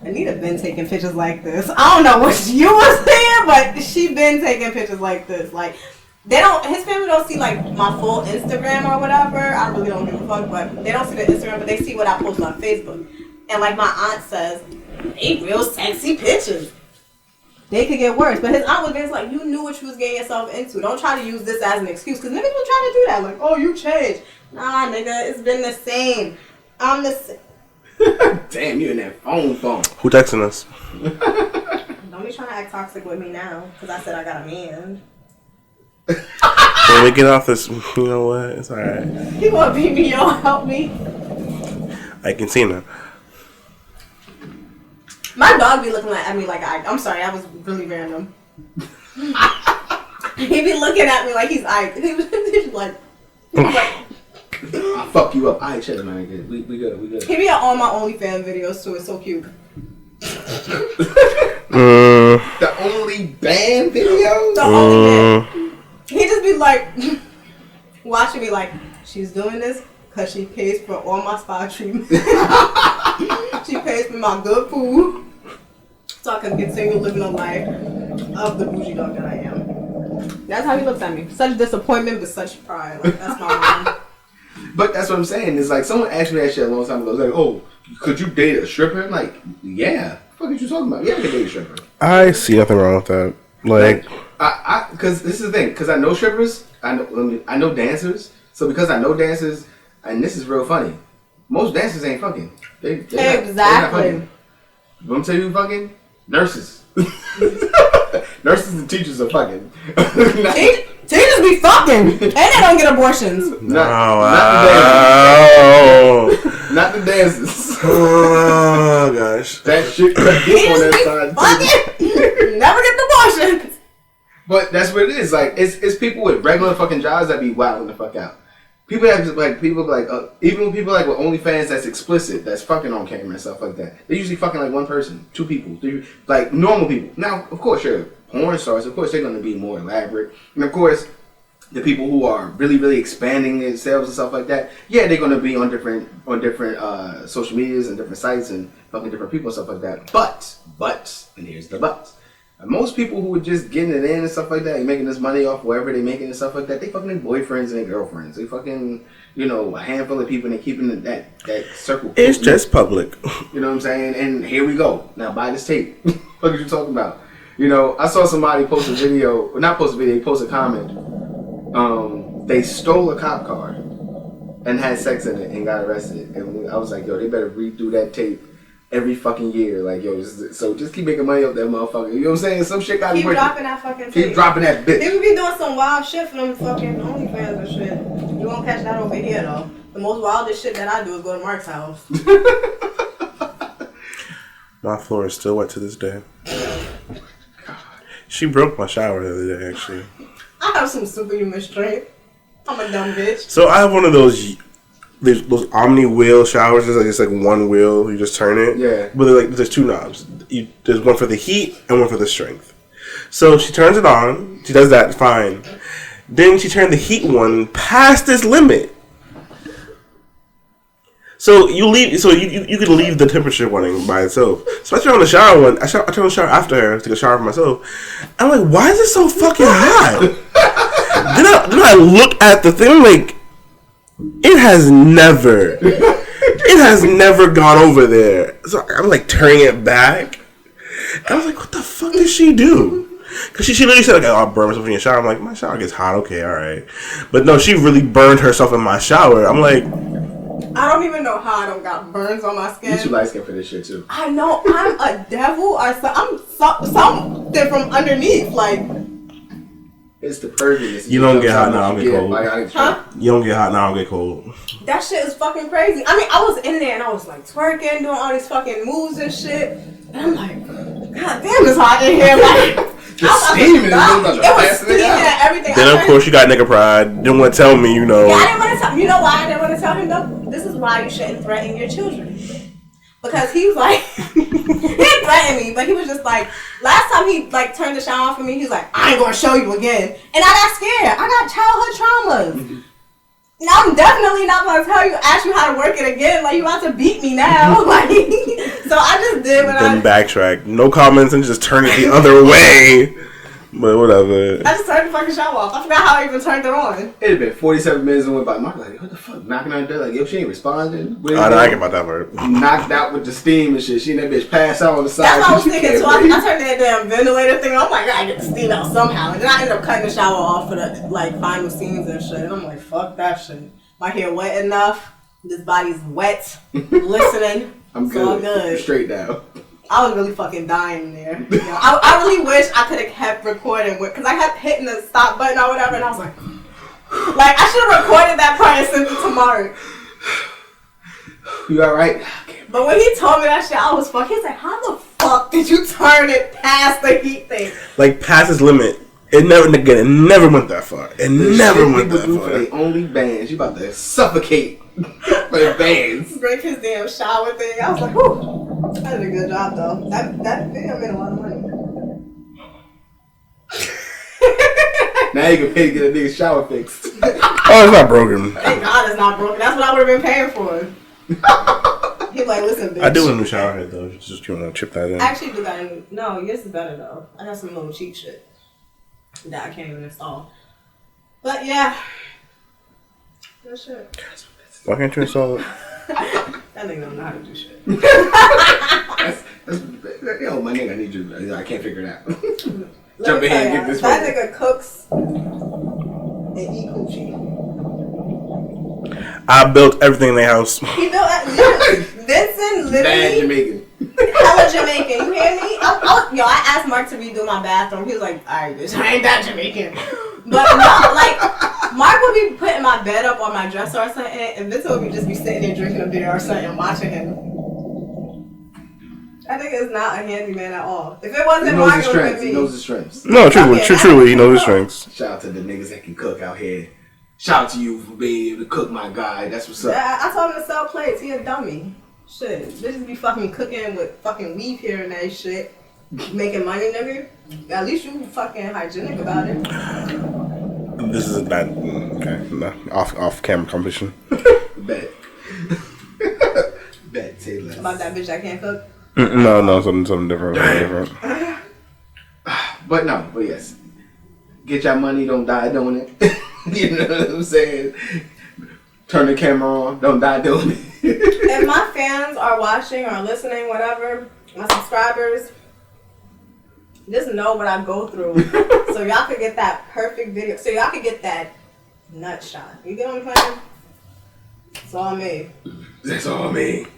Anita been taking pictures like this. I don't know what you was saying, but she been taking pictures like this. Like, his family don't see, like, my full Instagram or whatever. I really don't give a fuck, but they don't see the Instagram, but they see what I post on Facebook. And, like, my aunt says, they real sexy pictures. They could get worse. But his aunt was just like, you knew what you was getting yourself into. Don't try to use this as an excuse. Because niggas will try to do that. Like, oh, you changed. Nah, nigga, it's been the same. I'm the same. Damn, you in that phone. Who texting us? Don't be trying to act toxic with me now. Because I said I got a man. When we get off this, you know what? It's alright. He want to beat me, yo. Help me. I can see now. My dog be looking at me like I'm sorry, that was really random. He be looking at me like he's Ike. He was like, I'll fuck you up. Alright, chill, man. We good. he be on my OnlyFans videos too. It's so cute. The only band video? The only band. He just be like, watching me like, she's doing this because she pays for all my spa treatment. She pays for my good food. So I can continue living a life of the bougie dog that I am. That's how he looks at me. Such disappointment, but such pride. Like, that's my mom. But that's what I'm saying. It's like someone asked me that shit a long time ago. It's like, oh, could you date a stripper? I'm like, yeah. What the fuck are you talking about? Yeah, I can date a stripper. I see nothing wrong with that. Like, because this is the thing. Because I know strippers. I know dancers. So because I know dancers, and this is real funny. Most dancers ain't fucking. They're exactly. Not fucking. You want me to tell you who fucking? Nurses. Nurses and teachers are fucking. Teachers be fucking, and they don't get abortions. Not the dancers. oh gosh, that shit cut deep on that side. Never get abortions. But that's what it is. Like it's people with regular fucking jobs that be wilding the fuck out. People have like even when people like with OnlyFans that's explicit, that's fucking on camera and stuff like that. They usually fucking like one person, 2 people, 3, like normal people. Now, of course, sure, porn stars, of course, they're gonna be more elaborate, and of course, the people who are really, really expanding themselves and stuff like that, yeah, they're gonna be on different social medias and different sites and fucking different people and stuff like that. But, and here's the but. Most people who are just getting it in and stuff like that and making this money off wherever they're making and stuff like that, they fucking their boyfriends and their girlfriends. They fucking, a handful of people and they're keeping that circle. It's just public. You know what I'm saying? And here we go. Now buy this tape. What are you talking about? I saw somebody post a video, post a comment. They stole a cop car and had sex in it and got arrested. And I was like, yo, they better redo that tape every fucking year. Like, yo, so just keep making money off that motherfucker. You know what I'm saying? Some shit got to keep dropping that fucking tape. Keep dropping that bitch. People be doing some wild shit for them fucking OnlyFans and shit. You won't catch that over here, though. The most wildest shit that I do is go to Mark's house. My floor is still wet to this day. She broke my shower the other day, actually. I have some superhuman strength. I'm a dumb bitch. So I have one of those Omni wheel showers. It's like one wheel. You just turn it. Yeah. But there's 2 knobs. There's one for the heat and one for the strength. So she turns it on. She does that fine. Then she turned the heat one past its limit. So you leave. So you could leave the temperature running by itself. So I turn on the shower one. I turn on the shower after her to take a shower for myself. I'm like, why is it so fucking hot? then I look at the thing. I'm like, it has never gone over there. So I'm like turning it back. And I was like, what the fuck did she do? Because she literally said, like, oh, I'll burn myself in your shower. I'm like, my shower gets hot. Okay, all right. But no, she really burned herself in my shower. I'm like, I don't even know how I don't got burns on my skin. You too light skin for this shit too. I know I'm a devil or I'm something from underneath. Like, it's the purginess. You don't get hot now, I'll get cold. Huh? You don't get hot now, I'll get cold. That shit is fucking crazy. I mean, I was in there and I was like twerking, doing all these fucking moves and shit. And I'm like, God damn, it's hot in here. Like, the steaming is it was steaming and everything. Then of course you got nigga pride. Didn't want to tell me, Yeah, I didn't want to tell. You know why I didn't want to tell him though? This is why you shouldn't threaten your children. Because he was like, he didn't threaten me, but he was just like, last time he like turned the shower on for me, he was like, I ain't gonna show you again. And I got scared. I got childhood traumas. Now I'm definitely not gonna ask you how to work it again. Like, you about to beat me now. Like, so I just did what then backtrack. No comments and just turn it the other way. But whatever. I just turned the fucking shower off. I forgot how I even turned it on. It had been 47 minutes and went by. Mark like, what the fuck? Knocking on the door like, yo, she ain't responding. I don't care about that word. Knocked out with the steam and shit. She and that bitch passed out on the side. That's what I was thinking too. I turned that damn ventilator thing on. I'm like, I gotta get the steam out somehow. And then I ended up cutting the shower off for the like final scenes and shit. And I'm like, fuck that shit. My hair wet enough. This body's wet. Listening. I'm good. So good. You're straight now. I was really fucking dying there. You know, I really wish I could have kept recording because I kept hitting the stop button or whatever, and I was like I should have recorded that part and sent it to Mark. You alright? But when he told me that shit, I was fucking. He's like, how the fuck did you turn it past the heat thing? Like past his limit. It never went that far. It never went that far. For the only bands, you about to suffocate for the bands. Break his damn shower thing. I was like, whew, that did a good job though. That video made a lot of money. Now you can pay to get a nigga shower fixed. Oh, it's not broken. Thank God it's not broken. That's what I would have been paying for. He's like, listen, bitch. I do want a new shower head though. Just you want to chip that in. I actually do got a new. No, yours is better though. I got some little cheap shit that I can't even install. But yeah, good shit. Why can't you install it? That nigga don't know how to do shit. Yo, my nigga, I need you. I can't figure it out. Jump in and get this that one. nigga cooks and eat coochie. I built everything in their house. He built Vincent literally. Bad Jamaican. Hella Jamaican. You hear me? I asked Mark to redo my bathroom. He was like, alright, bitch, I ain't that Jamaican. But no, like, Mark would be putting my bed up on my dresser or something, and Vincent would just be sitting there drinking a beer or something and watching him. I think it's not a handyman at all. If it wasn't Mark, it would have been me. He knows his strengths. No, truly, he knows his strengths. Shout out to the niggas that can cook out here. Shout out to you for being able to cook, my guy. That's what's up. Yeah, I told him to sell plates. He a dummy. Shit, bitches be fucking cooking with fucking weave here and that shit. Making money, nigga. At least you fucking hygienic about it. This is not okay. No, off camera competition. Bet. Bet Taylor. About that bitch that can't cook. No, something different. But yes. Get your money, don't die doing it. You know what I'm saying? Turn the camera on, don't die doing it. If my fans are watching or listening, whatever, my subscribers, just know what I go through. So y'all could get that perfect video. So y'all could get that nut shot. You get what I'm saying? It's all me. That's all me.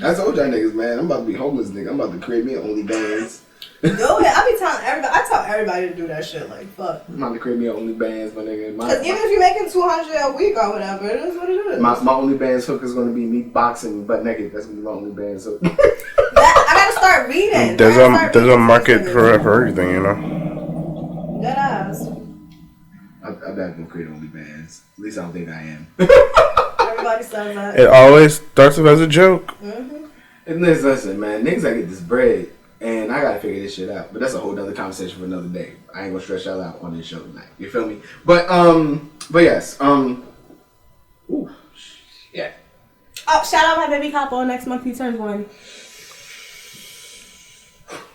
I told y'all niggas, man, I'm about to be homeless, nigga. I'm about to create me an OnlyBans. Do it. I be telling everybody. I tell everybody to do that shit. Like, fuck. I'm about to create me an OnlyBans, my nigga. Because even if you're making $200 a week or whatever, it is what it is. My OnlyBans hook is gonna be me boxing butt naked. That's gonna be my OnlyBans hook. I gotta start reading. There's a market for everything, you know. Dead ass. I'm not gonna create OnlyBans. At least I don't think I am. Everybody says that. It always starts off as a joke. Mm-hmm. And listen, man, niggas gotta get this bread. And I gotta figure this shit out. But that's a whole nother conversation for another day. I ain't gonna stress y'all out on this show tonight. You feel me? But yes. Ooh, yeah. Oh, shout out my baby Capo. Next month he turns 1.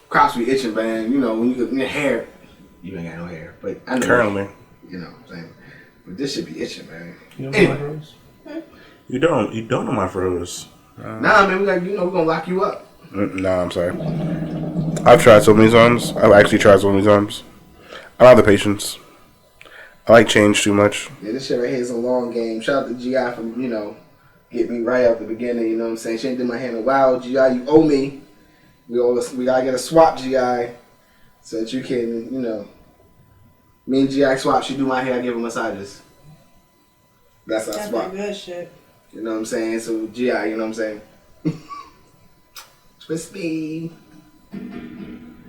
Crops be itching, man. You know, when you get your hair, you ain't got no hair. But I know. Currently. You know what I'm saying? But this should be itching, man. You know my froze? You don't know my froze. Nah, man, we're gonna lock you up. Nah, I'm sorry. I've tried so many times. I've actually tried so many times. I don't have the patience. I like change too much. Yeah, this shit right here is a long game. Shout out to GI for, get me right out the beginning, you know what I'm saying? She ain't did my hair in a while. GI, you owe me. We gotta get a swap, GI, so that you can, me and GI swap. She do my hair, I give her massages. That's our swap. That's good shit. You know what I'm saying? So GI, you know what I'm saying? Twist me.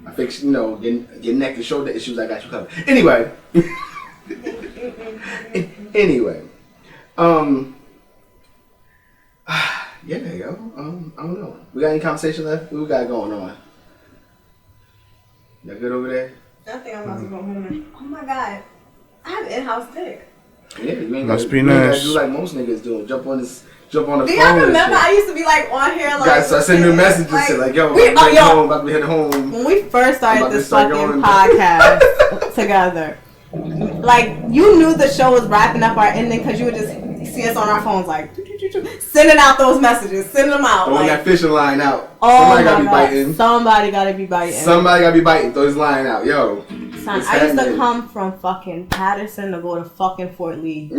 I fix, your neck and shoulder issues. I got you covered. Anyway. Yeah, there you go. I don't know. We got any conversation left? What we got going on? Y'all good over there? I think I'm about to go home and, oh my God, I have in-house dick. Yeah, you ain't Must gotta, be you ain't gotta nice. do like most niggas do. Jump on the phone. Do y'all remember I used to be like on here like... Guys, so I send you messages like yo, about to head home. When we first started this fucking podcast together, like, you knew the show was wrapping up our ending because you would just see us on our phones like sending out those messages, sending them out. Throwing that fishing line out. Oh Somebody gotta be biting. Somebody gotta be biting. Somebody gotta be biting. Throw his line out. Yo. Son, I used to come from fucking Patterson to go to fucking Fort Lee.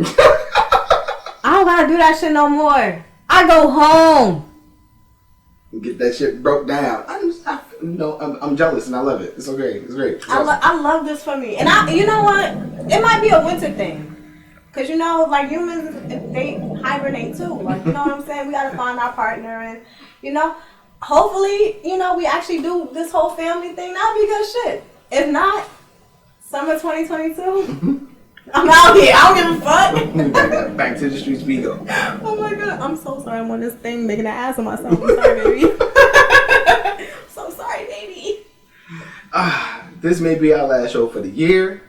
I don't gotta do that shit no more. I go home. Get that shit broke down. I'm jealous and I love it. It's okay. It's great. I love this for me. And you know what? It might be a winter thing. Cause like humans, they hibernate too. Like, you know what I'm saying? We gotta find our partner and, hopefully, we actually do this whole family thing. That'll be good shit. If not, Summer 2022. I'm out here. I don't give a fuck. Back to the streets we go. Oh my god, I'm so sorry. I'm on this thing making an ass of myself. I'm sorry, baby. I'm so sorry, baby. This may be our last show for the year.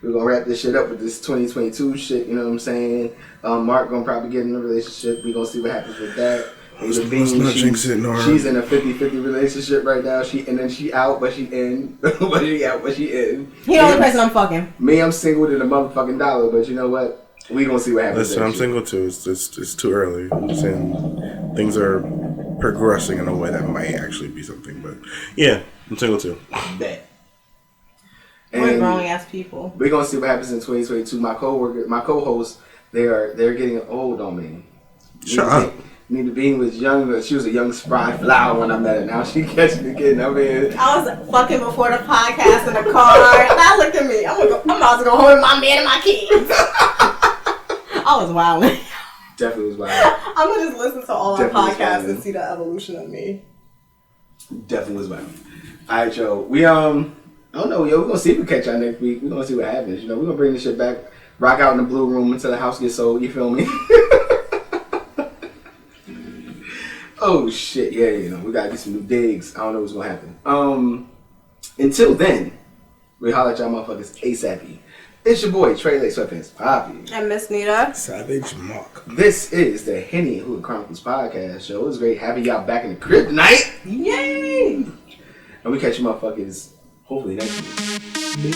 We're gonna wrap this shit up with this 2022 shit. You know what I'm saying? Mark gonna probably get in a relationship. We gonna see what happens with that. She's in a 50-50 relationship right now. She out, but she in. But she out, but she in. He the only person I'm fucking. Me, I'm single to the motherfucking dollar, but you know what? We gonna see what happens. Listen, I'm single too. It's too early. I'm just saying things are progressing in a way that might actually be something. But yeah, I'm single too. Bet. We're growing ass people. We're gonna see what happens in 2022. My co-hosts, they're getting old on me. Shut up. Nina Bean was young. She was a young spry flower when I met her. Now she catching the kid. I mean, I was fucking before the podcast in the car. Now look at me. I'm about to go home with my man and my kids. I was wilding. Definitely was wild. I'm gonna just listen to all our Definitely podcasts and see the evolution of me. Definitely was wild. All right, yo. We I don't know, yo. We're gonna see if we catch y'all next week. We're gonna see what happens. You know, we're gonna bring this shit back. Rock out in the blue room until the house gets sold. You feel me? Oh shit, yeah, you know, we gotta get some new digs. I don't know what's gonna happen. Until then, we holler at y'all motherfuckers ASAP. It's your boy, Trey Lake Sweatpants Poppy. And Miss Nita. Savage Mark. This is the Henny and Hood Chronicles podcast show. It was great having y'all back in the crib tonight. Yay! And we catch you motherfuckers hopefully next week.